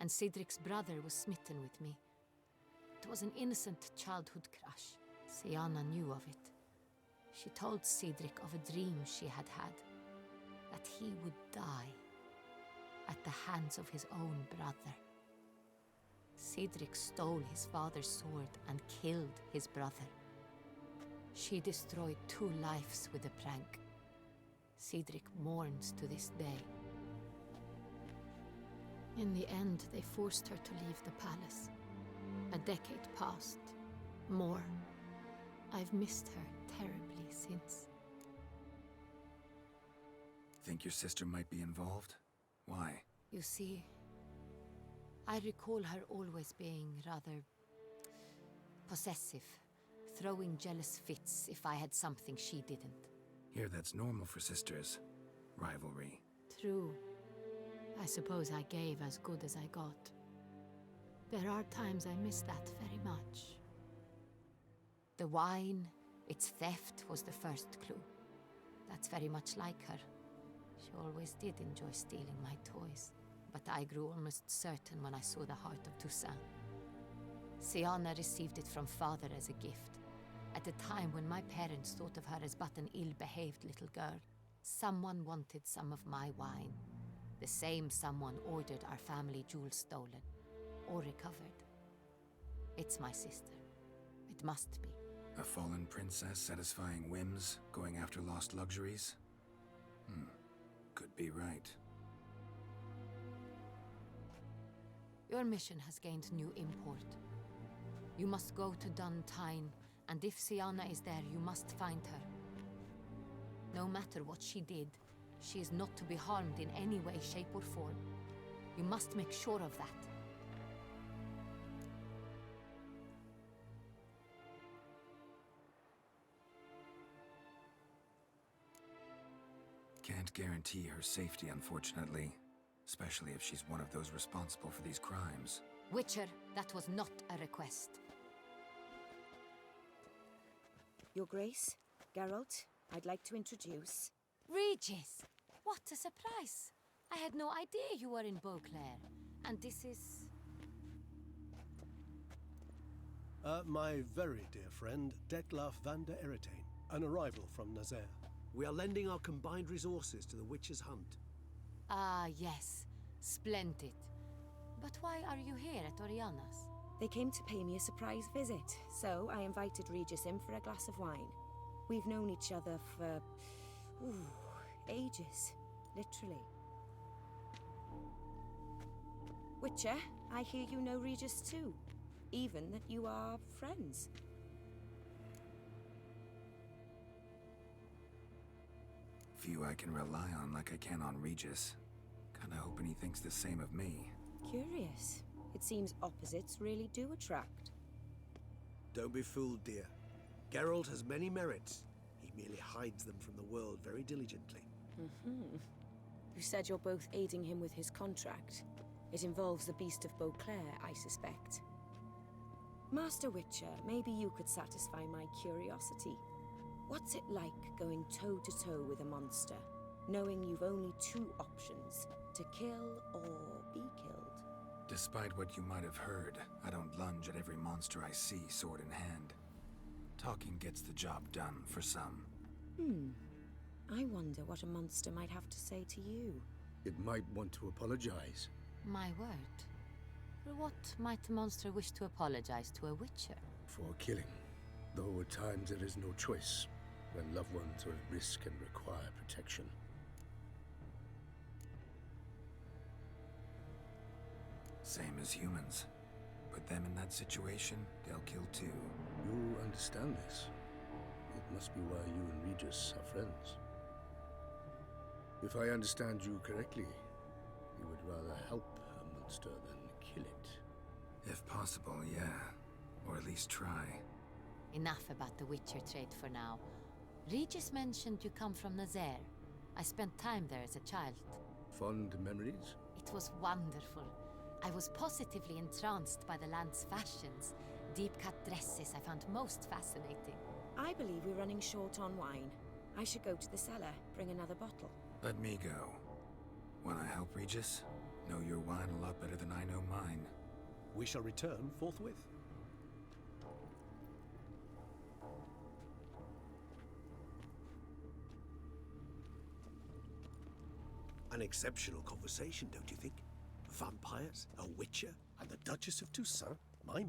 and Cedric's brother was smitten with me. It was an innocent childhood crush. Siana knew of it. She told Cedric of a dream she had had, that he would die at the hands of his own brother. Cedric stole his father's sword and killed his brother. She destroyed 2 lives with a prank. Cedric mourns to this day. In the end, they forced her to leave the palace. A decade passed. More. I've missed her terribly since. Think your sister might be involved? Why? You see, I recall her always being rather possessive, throwing jealous fits if I had something she didn't. Here, that's normal for sisters. Rivalry. True. I suppose I gave as good as I got. There are times I miss that very much. The wine, its theft, was the first clue. That's very much like her. She always did enjoy stealing my toys, but I grew almost certain when I saw the heart of Toussaint. Siana received it from father as a gift, at a time when my parents thought of her as but an ill-behaved little girl. Someone wanted some of my wine. The same someone ordered our family jewels stolen, or recovered. It's my sister. It must be. A fallen princess satisfying whims, going after lost luxuries? Could be right. Your mission has gained new import. You must go to Dun Tyne, and if Siana is there, you must find her. No matter what she did, she is not to be harmed in any way, shape, or form. You must make sure of that. Can't guarantee her safety, unfortunately. Especially if she's one of those responsible for these crimes. Witcher, that was not a request. Your Grace, Geralt, I'd like to introduce... Regis! What a surprise! I had no idea you were in Beauclair. And this is... My very dear friend, Detlaf van der Eretain, an arrival from Nazaire. We are lending our combined resources to the Witch's hunt. Ah, yes. Splendid. But why are you here at Oriana's? They came to pay me a surprise visit, so I invited Regis in for a glass of wine. We've known each other for... ages. Literally. Witcher, I hear you know Regis too. Even that you are friends. Few I can rely on like I can on Regis. Kinda hoping he thinks the same of me. Curious. It seems opposites really do attract. Don't be fooled, dear. Geralt has many merits. He merely hides them from the world very diligently. You said you're both aiding him with his contract. It involves the Beast of Beauclair, I suspect. Master Witcher, maybe you could satisfy my curiosity. What's it like going toe-to-toe with a monster, knowing you've only two options, to kill or be killed? Despite what you might have heard, I don't lunge at every monster I see sword in hand. Talking gets the job done for some. I wonder what a monster might have to say to you. It might want to apologize. My word. For what might a monster wish to apologize to a witcher? For killing. Though at times there is no choice, when loved ones are at risk and require protection. Same as humans. Put them in that situation, they'll kill too. You understand this. It must be why you and Regis are friends. If I understand you correctly, you would rather help a monster than kill it. If possible, yeah. Or at least try. Enough about the Witcher trade for now. Regis mentioned you come from Nazaire. I spent time there as a child. Fond memories? It was wonderful. I was positively entranced by the land's fashions. Deep-cut dresses I found most fascinating. I believe we're running short on wine. I should go to the cellar, bring another bottle. Let me go. Wanna help, Regis? Know your wine a lot better than I know mine. We shall return forthwith. An exceptional conversation, don't you think? Vampires, a witcher, and the Duchess of Toussaint? My.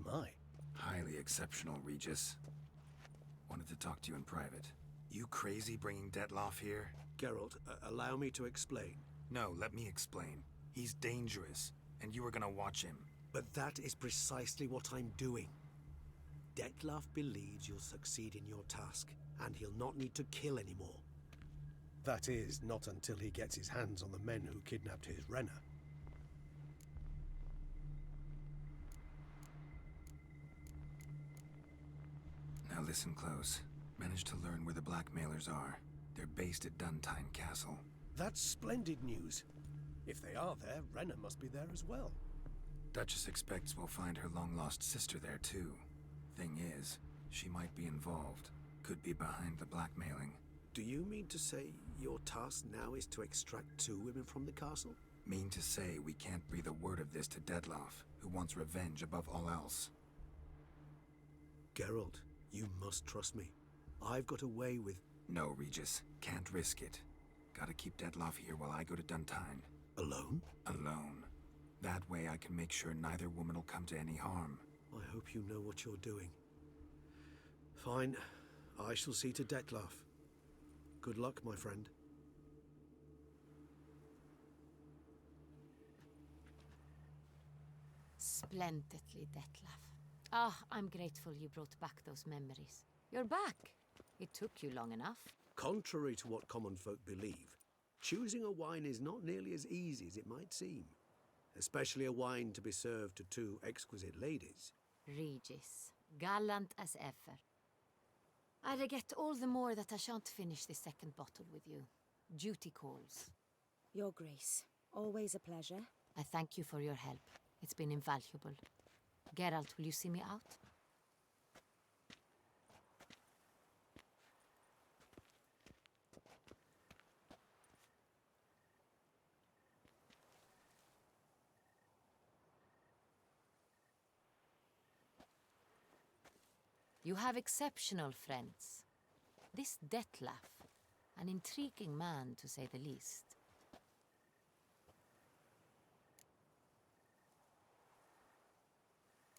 Highly exceptional, Regis. Wanted to talk to you in private. You crazy bringing Detloff here? Geralt, allow me to explain. No, let me explain. He's dangerous, and you were gonna watch him. But that is precisely what I'm doing. Detloff believes you'll succeed in your task, and he'll not need to kill anymore. That is, not until he gets his hands on the men who kidnapped his Renner. Now listen close. Managed to learn where the blackmailers are. They're based at Duntine Castle. That's splendid news. If they are there, Renner must be there as well. Duchess expects we'll find her long-lost sister there, too. Thing is, she might be involved. Could be behind the blackmailing. Do you mean to say your task now is to extract 2 women from the castle? Mean to say we can't breathe a word of this to Detloff, who wants revenge above all else. Geralt, you must trust me. I've got away with... No, Regis. Can't risk it. Gotta keep Detloff here while I go to Duntine. Alone? Alone. That way I can make sure neither woman will come to any harm. I hope you know what you're doing. Fine. I shall see to Detloff. Good luck, my friend. Splendidly, Detlaff. Ah, I'm grateful you brought back those memories. You're back. It took you long enough. Contrary to what common folk believe, choosing a wine is not nearly as easy as it might seem. Especially a wine to be served to 2 exquisite ladies. Regis, gallant as ever. I regret all the more that I shan't finish this second bottle with you. Duty calls. Your Grace, always a pleasure. I thank you for your help. It's been invaluable. Geralt, will you see me out? You have exceptional friends. This Detlaff, an intriguing man to say the least.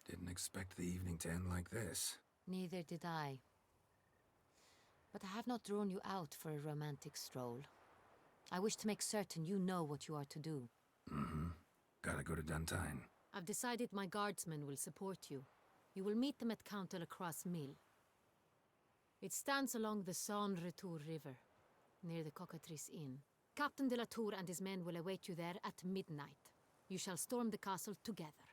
Didn't expect the evening to end like this. Neither did I. But I have not drawn you out for a romantic stroll. I wish to make certain you know what you are to do. Mm-hmm. Gotta go to Duntine. I've decided my guardsmen will support you. You will meet them at Count de la Croix's mill. It stands along the Saône-Retour River, near the Cockatrice Inn. Captain de la Tour and his men will await you there at midnight. You shall storm the castle together.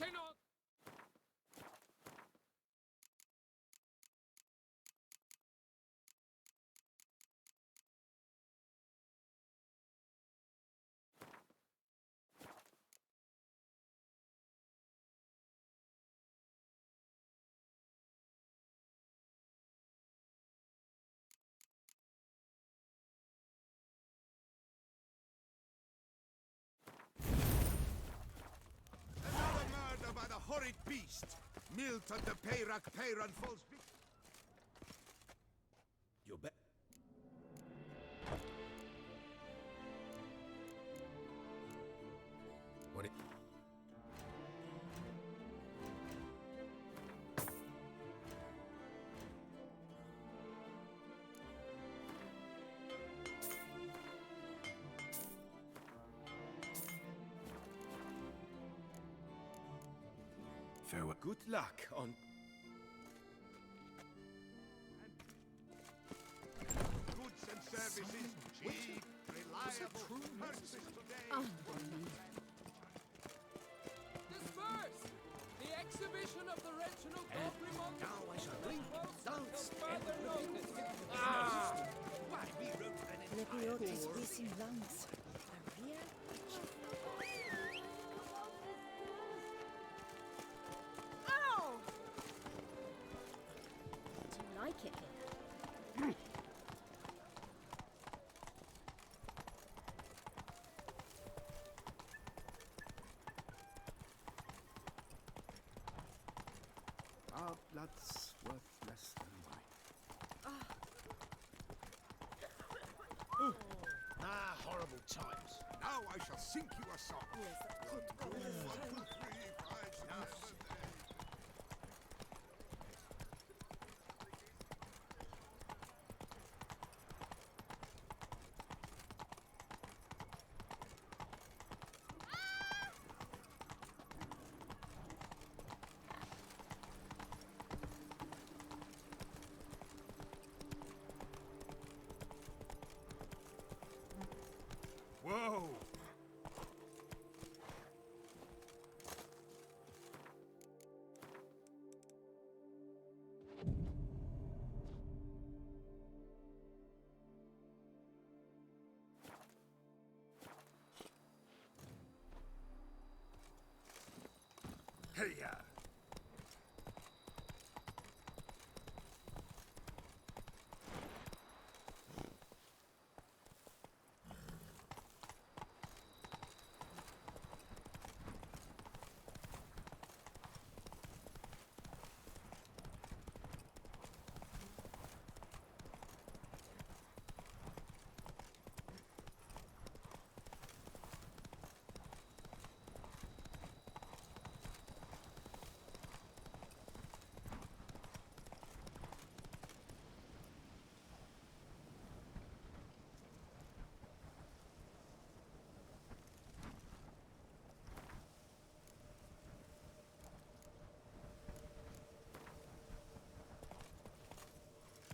Say no. Another murder by the horrid beast. Milton the Peyrak Peyran falls. You bet. What it... Farewell. Good luck on... Goods and services, cheap, reliable. Purchase today. Disperse! The exhibition of the Reginald Gobrimont now I shall drink, dance, further notice. Why, we wrote an Lebiotis visum lans. Maria? Ow! Do you like it here? Our blood's worth less than mine. Ah, horrible times. Now I shall sink you a song. One, two, three, 5, 6, 7, 8. Whoa! Hey-ya!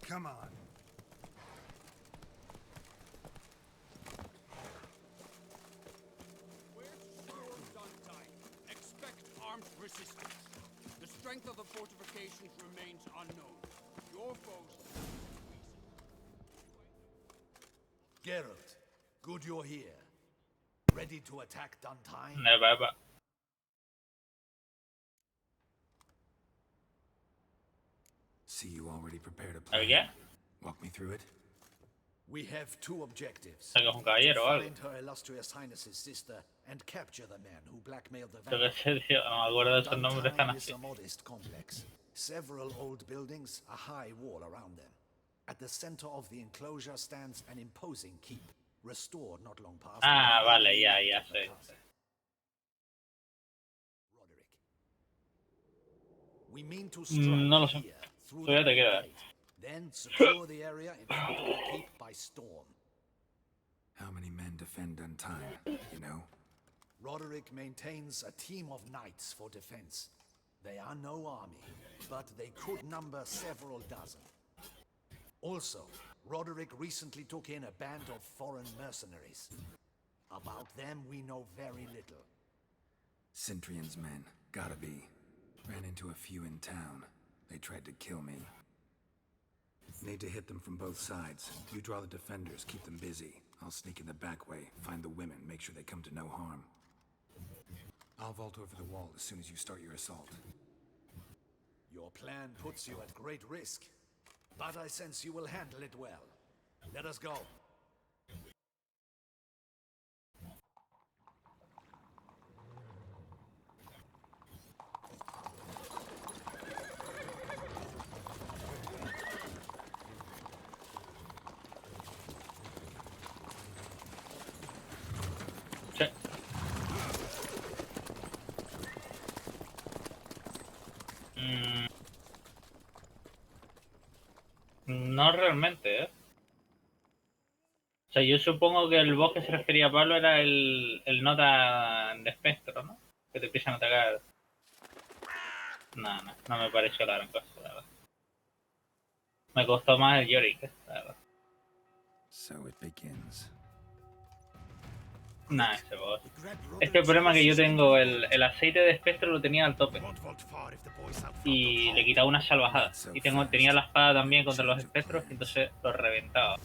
Come on. Where to storm Duntine? Expect armed resistance. The strength of the fortifications remains unknown. Your foes... Geralt, good you're here. Ready to attack Duntine? Ne baba. See you already prepared a ¿Sabe plan. qué? Walk me through it. We have two objectives. Saca un caballero o algo. Find Her Illustrious Highness's sister and capture the man who blackmailed the Yo qué vampire. sé, tío, no me acuerdo de esos nombres tan Duntine is así. a modest complex. Several old buildings, a high wall around them. At the center of the enclosure stands an imposing keep, restored not long past. Ah, by the vale, ya, architect ya of the sé. castle. Roderick. We mean to strike No lo sé. here through Todavía te the queda. gate, then secure the area in front of the keep by storm. How many men defend Duntine, you know? Roderick maintains a team of knights for defense. They are no army, but they could number several dozen. Also, Roderick recently took in a band of foreign mercenaries. About them we know very little. Cintrian's men. Gotta be. Ran into a few in town. They tried to kill me. Need to hit them from both sides. You draw the defenders, keep them busy. I'll sneak in the back way, find the women, make sure they come to no harm. I'll vault over the wall as soon as you start your assault. Your plan puts you at great risk, but I sense you will handle it well. Let us go. No realmente, ¿eh? O sea, yo supongo que el boss que se refería a Pablo era el nota de espectro, ¿no? Que te empiezan a atacar. No me pareció la gran cosa, la verdad. Me costó más el Yorick, la verdad. So it begins. Ese boss. Es que el problema que yo tengo, el aceite de espectro lo tenía al tope. Y le quitaba una salvajada. Y tenía la espada también contra los espectros, y entonces los reventaba.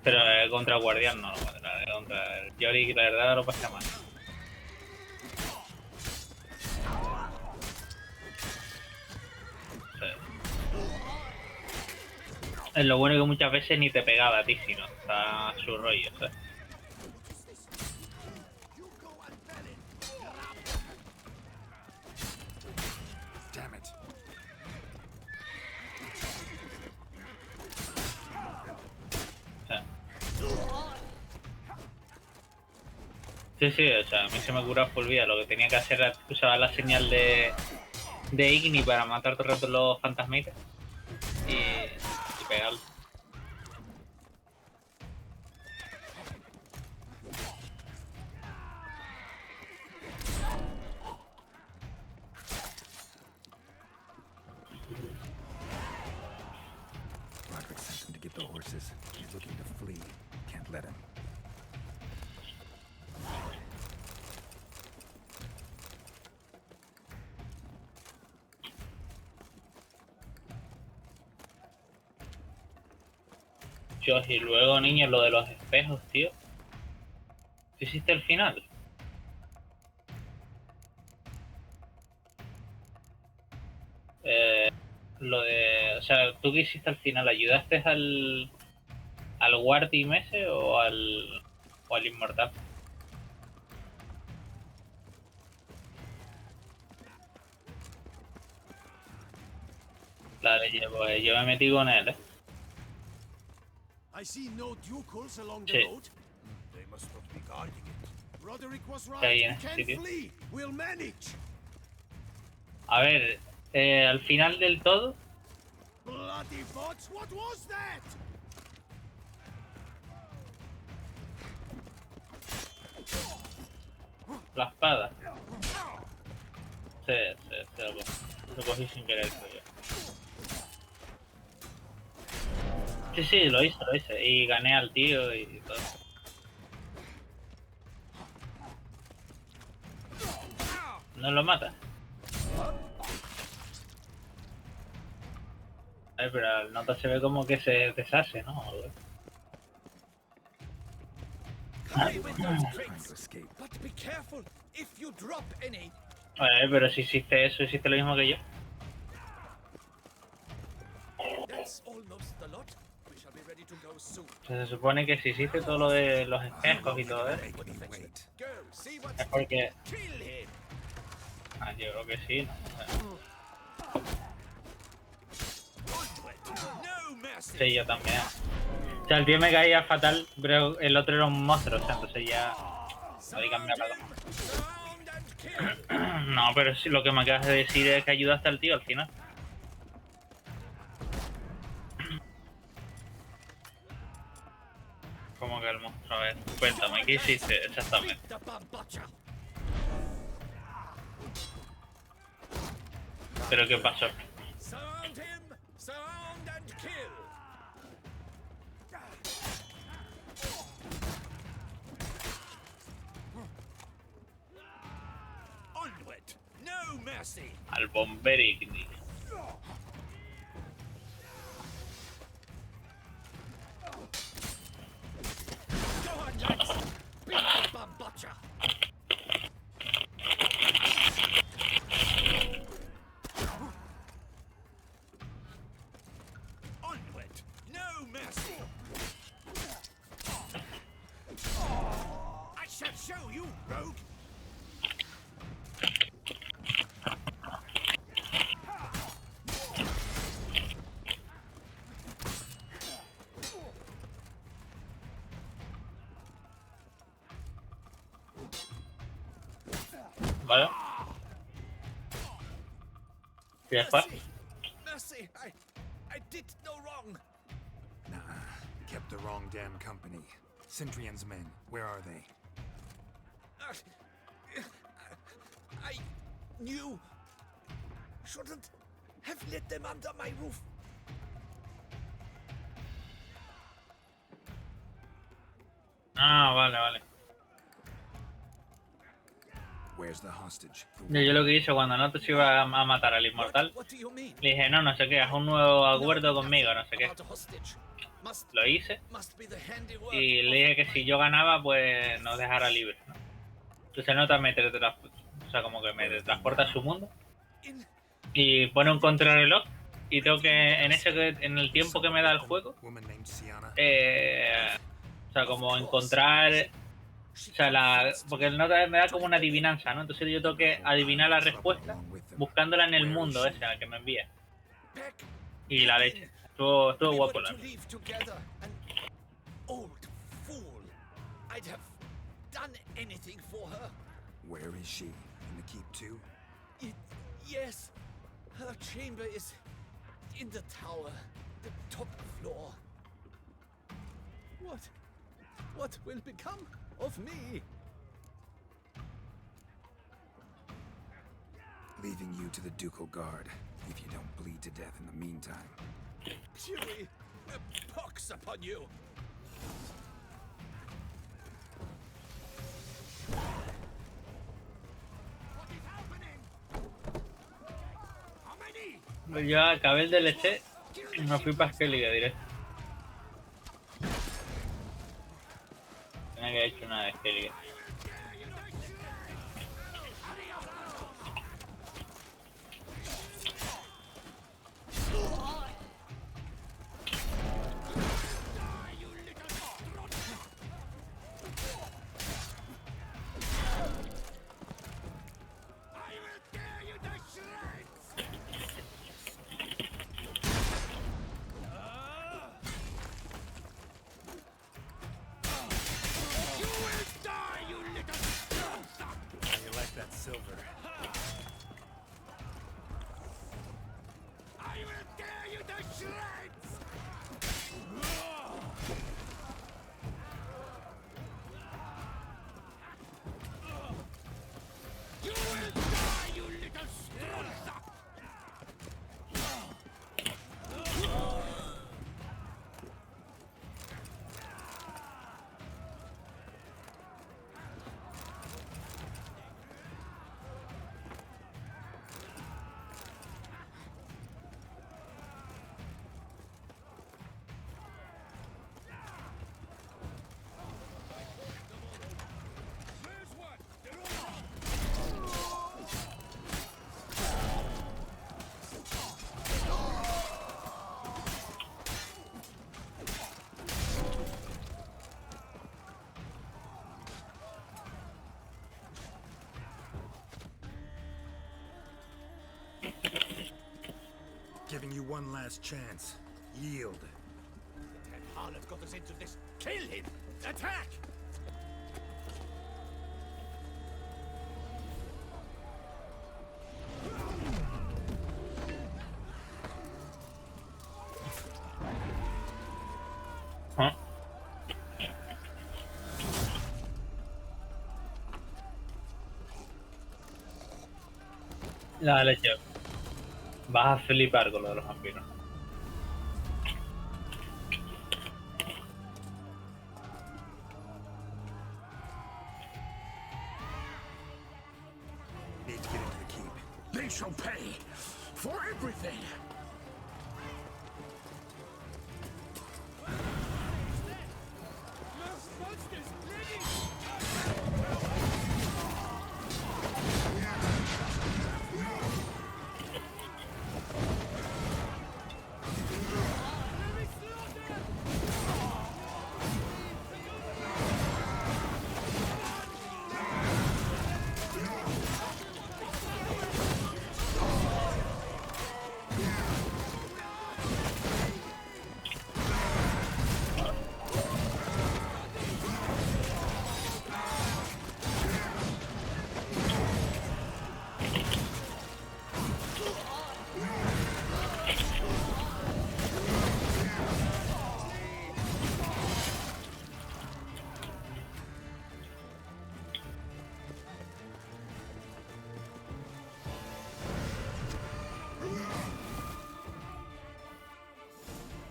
Pero contra el guardián no, contra el Yorick la verdad lo pasa mal. Es lo bueno que muchas veces ni te pegaba a ti, sino está a su rollo, ¿sabes? Damn it. Sí, o sea, a mí se me curaba full vida. Lo que tenía que hacer era usar la señal de Igni para matar todo el rato los fantasmitas y pegarlo. Roderick sent him to get the horses. He's looking to flee. Can't let him. Dios, y luego, niños, lo de los espejos, tío. ¿Qué hiciste al final? Lo de... O sea, ¿tú qué hiciste al final? ¿Ayudaste al Guardian ese o al Inmortal? La de yo me metí con él, ¿eh? I see no ducals along the Sí. road. They must not be guarding it. Roderick was Está ahí right. en We ese can sitio. flee. We'll manage. A ver, al final del todo, Bloody bots! What was that? la espada. Sí, lo cogí sin querer, creo yo. Sí, lo hice. Y gané al tío y todo. ¿No lo mata? Pero el nota se ve como que se deshace, ¿no? But be careful if you drop any. Pero si hiciste eso, hiciste lo mismo que yo. That's almost the lot. We shall be ready to go soon. Se supone que si hiciste todo lo de los espejos y todo eso, Go, see what's es porque... kill him. yo creo que sí, ¿no? No mercy. Sí, yo también. O sea, el tío me caía fatal, pero el otro era un monstruo, o sea, entonces ya... Ahí cambia la No, pero sí, lo que me acabas de decir es que ayudaste al tío al final. ¿Cómo que el monstruo? A ver, cuéntame, ¿qué hiciste exactamente? ¿Pero qué pasó? Surround him, surround and kill. Al bombericni. Go on, lads! Beat the bum butcher! Onward! No mercy! I shall show you, rogue! Vale. ¿Y después? Mercy! I did no wrong! Nah, kept the wrong damn company. Centrion's men, where are they? I knew... shouldn't have let them under my roof. Ah, vale. Where's the hostage? Yo lo que hice cuando no se iba a matar al inmortal, le dije, no sé qué, haz un nuevo acuerdo conmigo, no sé qué. Lo hice y le dije que si yo ganaba, pues nos dejara libres, ¿no? Entonces no me como que me transporta a su mundo y pone un contrarreloj y tengo que, en el tiempo que me da el juego, como encontrar... porque el nota me da como una adivinanza, ¿no? Entonces yo tengo que adivinar la respuesta buscándola en el mundo ese al que me envía. Y la leche. Estuvo guapo la verdad. I'd have done anything for her. Where is she? In the keep too? Yes. Her chamber is in the tower, the top floor. What will become of me? Leaving you to the ducal guard, if you don't bleed to death in the meantime. Fury, pox upon you! Yo acabé el DLC y me fui para Skellige directo. Tenía que haber hecho una de Skellige. Giving you one last chance. Yield. That harlot got us into this. Kill him! Attack! La leche. Vas a flipar con lo de los vampiros. Need to get into the keep. They shall pay for everything.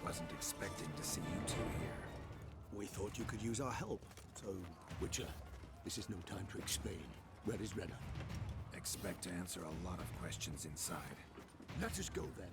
Wasn't expecting to see you two here. We thought you could use our help, so... Witcher, this is no time to explain. Where is Renna? Expect to answer a lot of questions inside. Let us go then.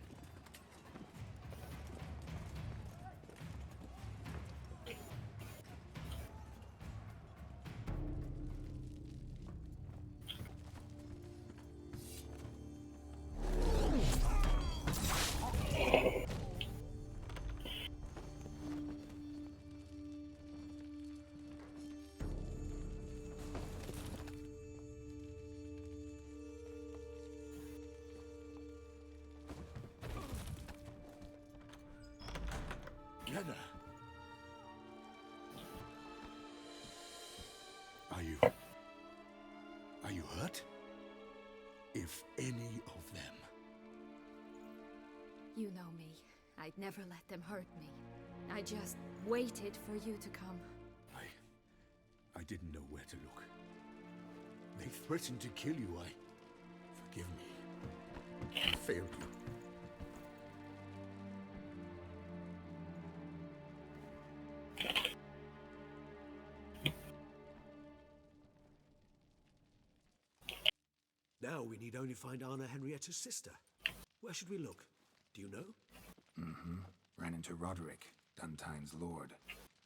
Renna. Are you hurt? If any of them. You know me. I'd never let them hurt me. I just waited for you to come. I didn't know where to look. They threatened to kill you. Forgive me. I failed you. Now we need only find Anna Henrietta's sister. Where should we look? Do you know? Mm-hmm. Ran into Roderick, Duntine's lord.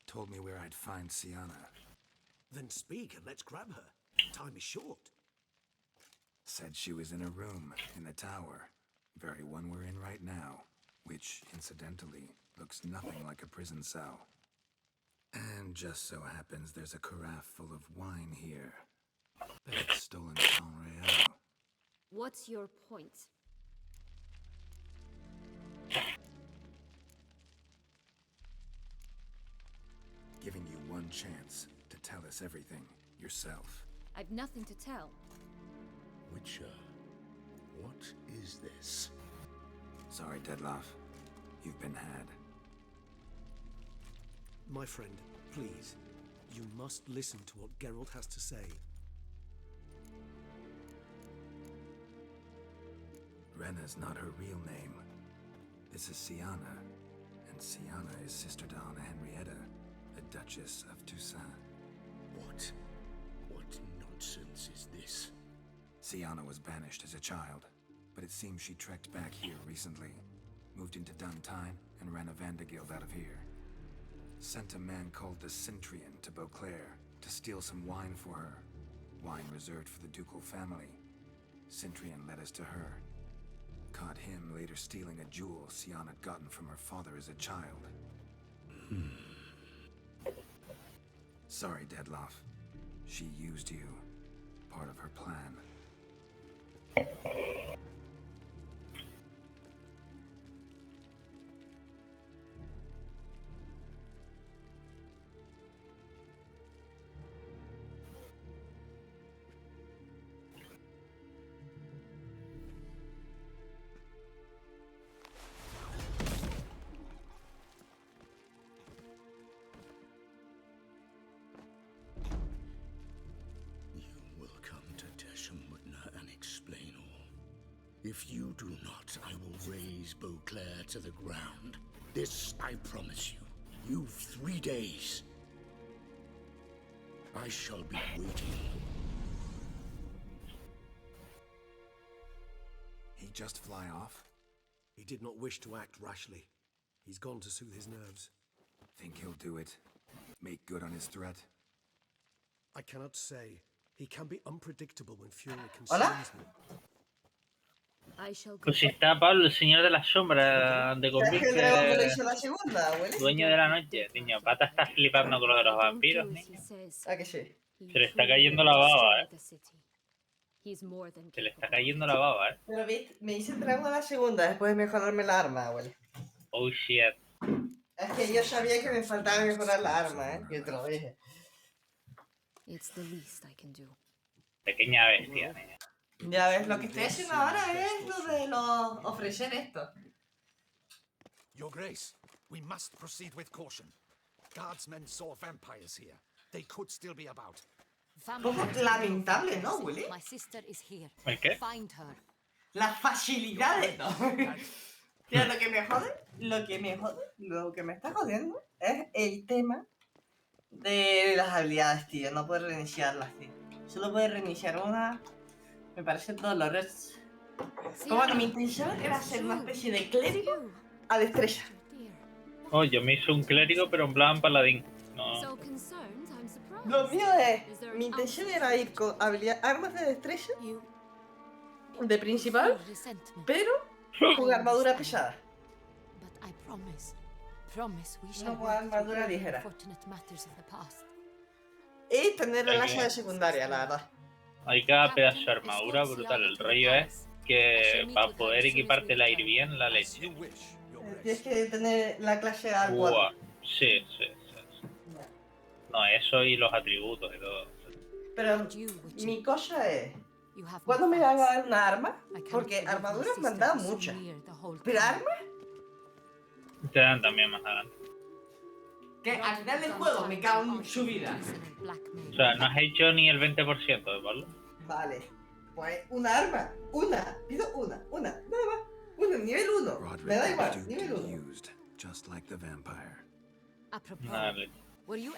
Told me where I'd find Sienna. Then speak and let's grab her. Time is short. Said she was in a room in the tower. Very one we're in right now. Which, incidentally, looks nothing like a prison cell. And just so happens there's a carafe full of wine here. Bet it's stolen from Real. What's your point? Giving you one chance to tell us everything yourself. I've nothing to tell. Witcher, what is this? Sorry, Deadloff. You've been had. My friend, please. You must listen to what Geralt has to say. Renna's not her real name. This is Sienna. And Sienna is sister to Anna Henrietta, the Duchess of Toussaint. What nonsense is this? Sienna was banished as a child, but it seems she trekked back here recently. Moved into Duntine and ran a Vandergild out of here. Sent a man called the Centrian to Beauclair to steal some wine for her. Wine reserved for the ducal family. Centrian led us to her. Caught him later stealing a jewel Sienna had gotten from her father as a child. Sorry, Deadloff. She used you. Part of her plan. If you do not, I will raise Beauclair to the ground. This I promise you. You've 3 days. I shall be waiting. just fly off? He did not wish to act rashly. He's gone to soothe his nerves. Think he'll do it? Make good on his threat? I cannot say. He can be unpredictable when fury Hola? consumes him. Pues si está Pablo, el señor de las sombras, de ¿Sabes que el dragón me lo convite, hizo la segunda, abuelo? dueño de la noche. Niño, Pata está flipando con lo de los vampiros, niño. ¿A que sí? Se le está cayendo la baba, Se le está cayendo la baba, Pero viste, me hice el dragón a la segunda después de mejorarme la arma, abuelo. Oh shit. Es que yo sabía que me faltaba mejorar la arma, Yo te lo dije. Pequeña bestia, niño. Ya ves, lo que estoy haciendo ahora es lo de ofrecer esto. Your Grace, we must proceed with caution. Guardsmen saw vampires here. They could still be about. Poco lamentable, ¿no, Willy? ¿El qué? Las facilidades, ¿no? Tío, lo que me está jodiendo es el tema de las habilidades, tío. No puedes reiniciarlas, tío. Solo puedes reiniciar una. Me parece doloroso. Pero bueno, mi intención era hacer una especie de clérigo a destreza. Oh, yo me hice un clérigo, pero en plan paladín. No. Lo mío es. Mi intención era ir con armas de destreza de principal, pero con armadura pesada. No con armadura ligera. Y tener relación de secundaria, la verdad. Hay cada pedazo de armadura brutal. El rollo es que para poder equipártela ir bien, la leche. Tienes que tener la clase A4. Wow. Sí. No, eso y los atributos y todo. Pero mi cosa es, ¿cuándo me van a dar una arma? Porque armaduras me han dado muchas. ¿Pero armas? Te dan también más adelante. Que al final del juego me cago en su vida. O sea, no has hecho ni el 20% de Pablo. Vale, pues una arma, pido una, nada más. Una, nivel 1. Me da igual, nivel 1. Just like the vampire. Vale. A mí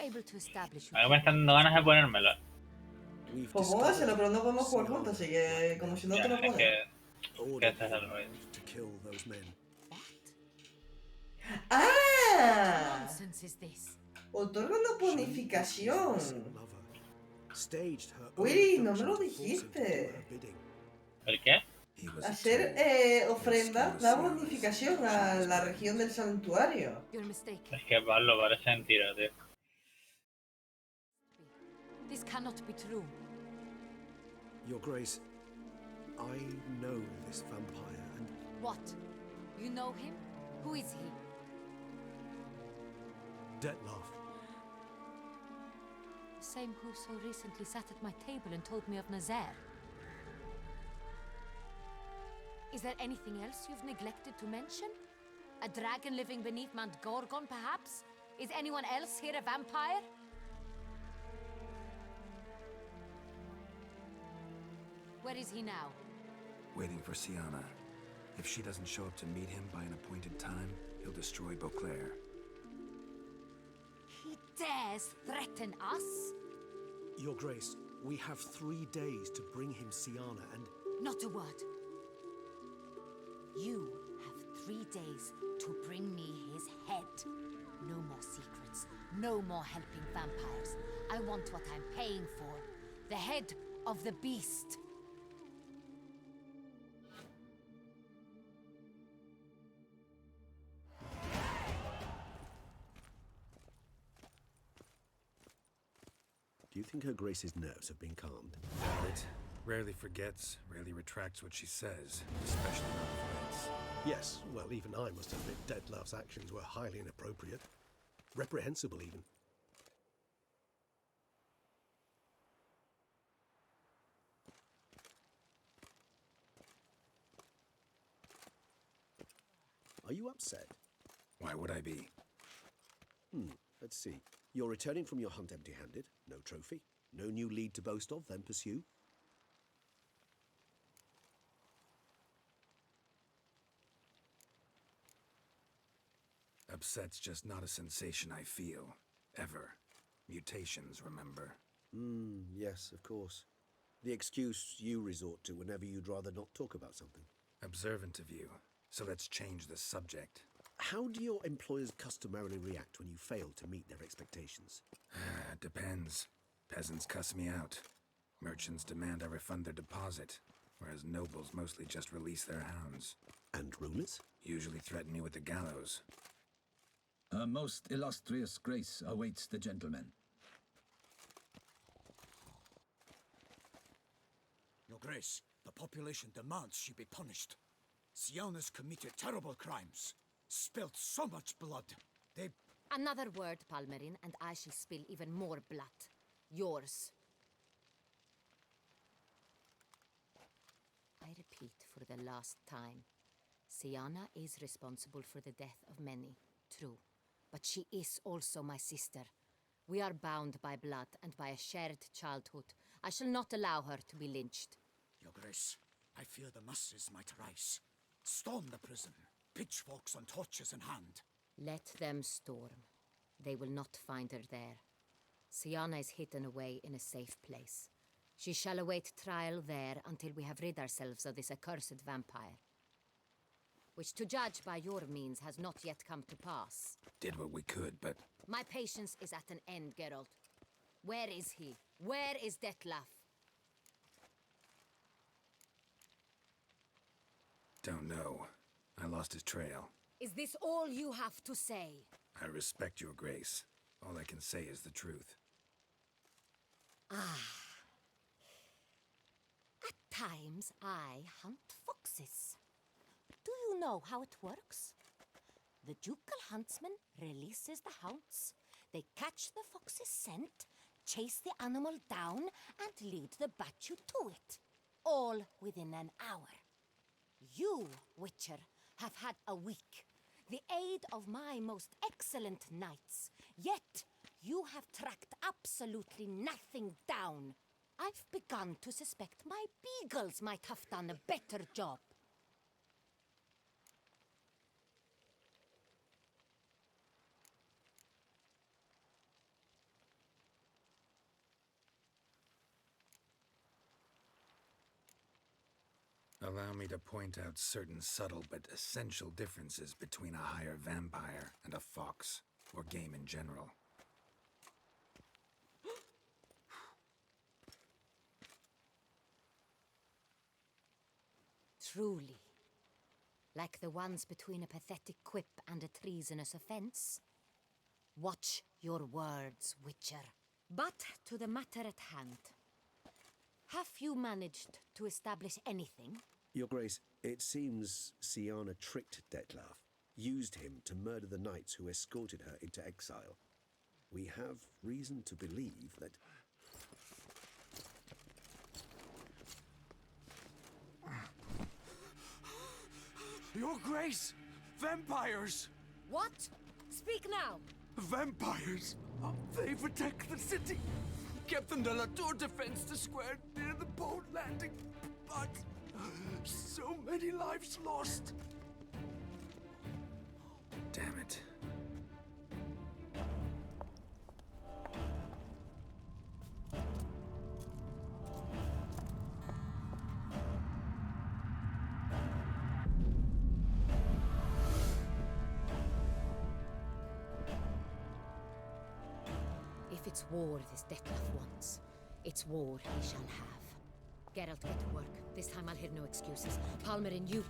me están dando ganas de ponérmela. Pues póngaselo, pero no podemos jugar juntos, así que como si no te lo pones. ¿Qué haces al rollo? ¡Ah! Otorga una bonificación. Uy, no me lo dijiste. ¿El qué? Hacer ofrendas da bonificación a la región del santuario. Es que Pablo parece mentira, tío. This cannot be true. Your Grace, I know this vampire and... What? You know him? Who is he? Detlef. The same who so recently sat at my table and told me of Nazaire. Is there anything else you've neglected to mention? A dragon living beneath Mount Gorgon, perhaps? Is anyone else here a vampire? Where is he now? Waiting for Siana. If she doesn't show up to meet him by an appointed time, he'll destroy Beauclair. He dares threaten us? Your Grace, we have 3 days to bring him Siana and... Not a word. You have 3 days to bring me his head. No more secrets. No more helping vampires. I want what I'm paying for. The head of the beast. Do you think Her Grace's nerves have been calmed? It rarely forgets, rarely retracts what she says, especially not threats. Yes, well, even I must admit Detlef's actions were highly inappropriate. Reprehensible, even. Are you upset? Why would I be? Let's see. You're returning from your hunt empty-handed. No trophy. No new lead to boast of, then pursue. Upset's just not a sensation I feel. Ever. Mutations, remember? Yes, of course. The excuse you resort to whenever you'd rather not talk about something. Observant of you. So let's change the subject. How do your employers customarily react when you fail to meet their expectations? Depends. Peasants cuss me out. Merchants demand I refund their deposit, whereas nobles mostly just release their hounds. And rulers? Usually threaten me with the gallows. A most illustrious grace awaits the gentleman. Your Grace, the population demands she be punished. Siana's committed terrible crimes. Spilt so much blood. They... Another word, Palmerin, and I shall spill even more blood. Yours. I repeat for the last time. Siana is responsible for the death of many, true. But she is also my sister. We are bound by blood and by a shared childhood. I shall not allow her to be lynched. Your Grace, I fear the masses might rise. Storm the prison, pitchforks and torches in hand. Let them storm. They will not find her there. Siana is hidden away in a safe place. She shall await trial there until we have rid ourselves of this accursed vampire. Which, to judge by your means, has not yet come to pass. Did what we could, but... My patience is at an end, Geralt. Where is he? Where is Detlef? Don't know. I lost his trail. Is this all you have to say? I respect your grace. All I can say is the truth. Ah. At times, I hunt foxes. Do you know how it works? The ducal huntsman releases the hounds. They catch the fox's scent, chase the animal down, and lead the battue to it. All within an hour. You, Witcher, have had a week. The aid of my most excellent knights. Yet, you have tracked absolutely nothing down. I've begun to suspect my beagles might have done a better job. Allow me to point out certain subtle but essential differences between a higher vampire and a fox, or game in general. Truly. Like the ones between a pathetic quip and a treasonous offense. Watch your words, Witcher. But to the matter at hand. Have you managed to establish anything? Your Grace, it seems Siana tricked Detlef, used him to murder the knights who escorted her into exile. We have reason to believe that... Your Grace! Vampires! What? Speak now! Vampires! They've attacked the city! Captain de la Tour defends the square near the boat landing, but so many lives lost. Damn it. If it's war this Detlef wants, it's war he shall have. Geralt, get to work. This time I'll hear no excuses. Palmerin, you...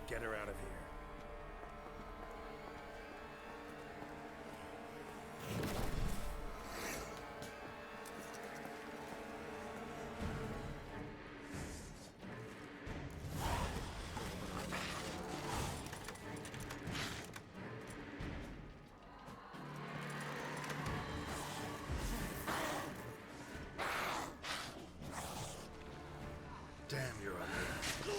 Get her out of here. Damn, you're ugly.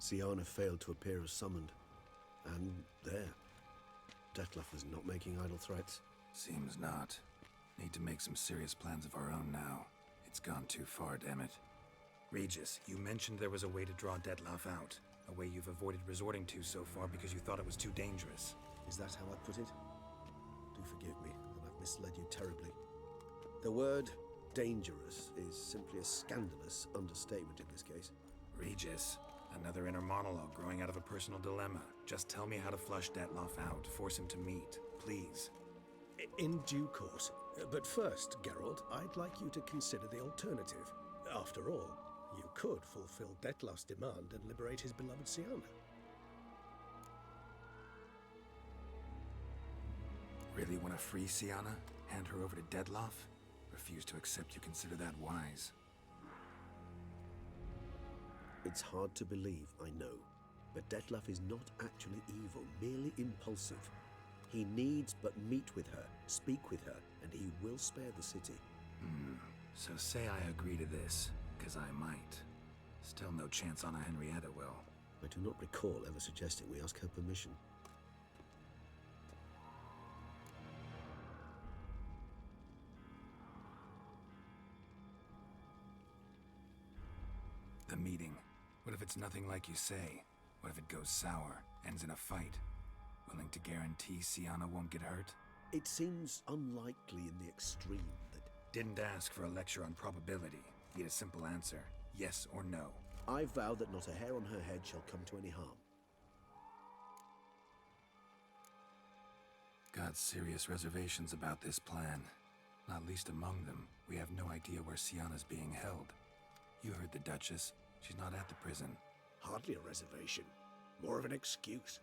Siana failed to appear as summoned. And there. Detlef is not making idle threats. Seems not. Need to make some serious plans of our own now. It's gone too far, damn it. Regis, you mentioned there was a way to draw Detlef out. A way you've avoided resorting to so far because you thought it was too dangerous. Is that how I put it? Do forgive me that I've misled you terribly. The word dangerous is simply a scandalous understatement in this case. Regis, another inner monologue growing out of a personal dilemma. Just tell me how to flush Detlef out, force him to meet, please. In due course. But first, Geralt, I'd like you to consider the alternative. After all, you could fulfill Detlef's demand and liberate his beloved Siana. Really want to free Siana? Hand her over to Detlef? Refuse to accept you consider that wise. It's hard to believe, I know. But Detlef is not actually evil, merely impulsive. He needs but meet with her, speak with her, and he will spare the city. So say I agree to this, because I might. Still no chance Anna Henrietta will. I do not recall ever suggesting we ask her permission. The meeting. What if it's nothing like you say? What if it goes sour, ends in a fight? Willing to guarantee Siana won't get hurt? It seems unlikely in the extreme that... Didn't ask for a lecture on probability. Need a simple answer. Yes or no. I vow that not a hair on her head shall come to any harm. Got serious reservations about this plan. Not least among them, we have no idea where Siana's being held. You heard the Duchess. She's not at the prison. Hardly a reservation. More of an excuse.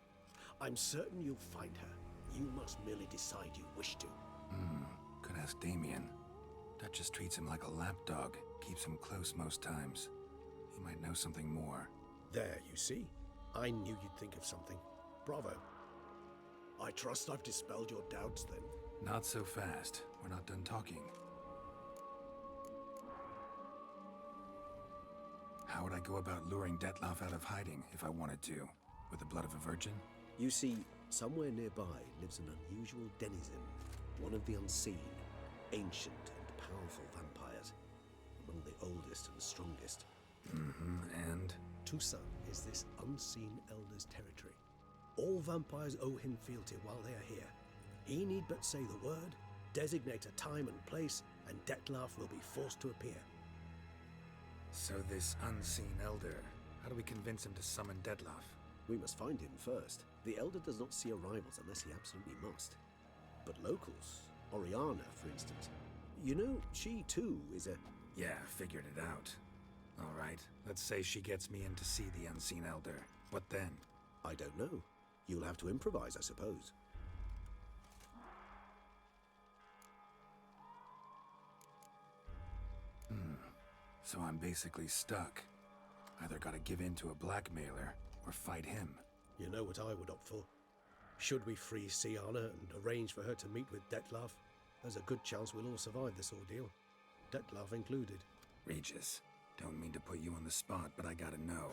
I'm certain you'll find her. You must merely decide you wish to. Could ask Damien. Duchess treats him like a lapdog. Keeps him close most times. He might know something more. There, you see? I knew you'd think of something. Bravo. I trust I've dispelled your doubts, then. Not so fast. We're not done talking. How would I go about luring Detlef out of hiding if I wanted to? With the blood of a virgin? You see, somewhere nearby lives an unusual denizen. One of the unseen, ancient and powerful vampires. Among the oldest and strongest. And? Toussaint is this unseen elder's territory. All vampires owe him fealty while they are here. He need but say the word, designate a time and place, and Detlef will be forced to appear. So this unseen elder, how do we convince him to summon Detlef? We must find him first. The elder does not see arrivals unless he absolutely must. But locals, Oriana, for instance. You know, she too is a... Yeah, figured it out. All right, let's say she gets me in to see the unseen elder. What then? I don't know. You'll have to improvise, I suppose. So I'm basically stuck. Either gotta give in to a blackmailer, or fight him. You know what I would opt for. Should we free Siana and arrange for her to meet with Detlef, there's a good chance we'll all survive this ordeal. Detlef included. Regis, don't mean to put you on the spot, but I gotta know.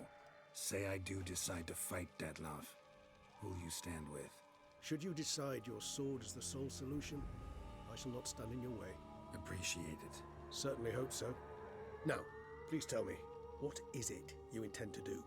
Say I do decide to fight Detlef. Who'll you stand with? Should you decide your sword is the sole solution, I shall not stand in your way. Appreciate it. Certainly hope so. Now, please tell me, what is it you intend to do?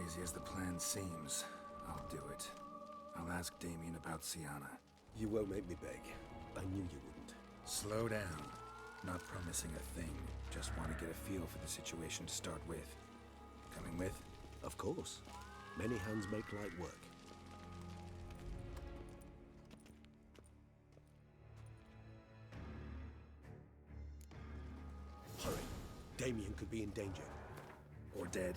Crazy as the plan seems, I'll do it. I'll ask Damien about Sienna. You won't make me beg. I knew you wouldn't. Slow down. Not promising a thing. Just want to get a feel for the situation to start with. Coming with? Of course. Many hands make light work. Hurry. Damien could be in danger. Or dead.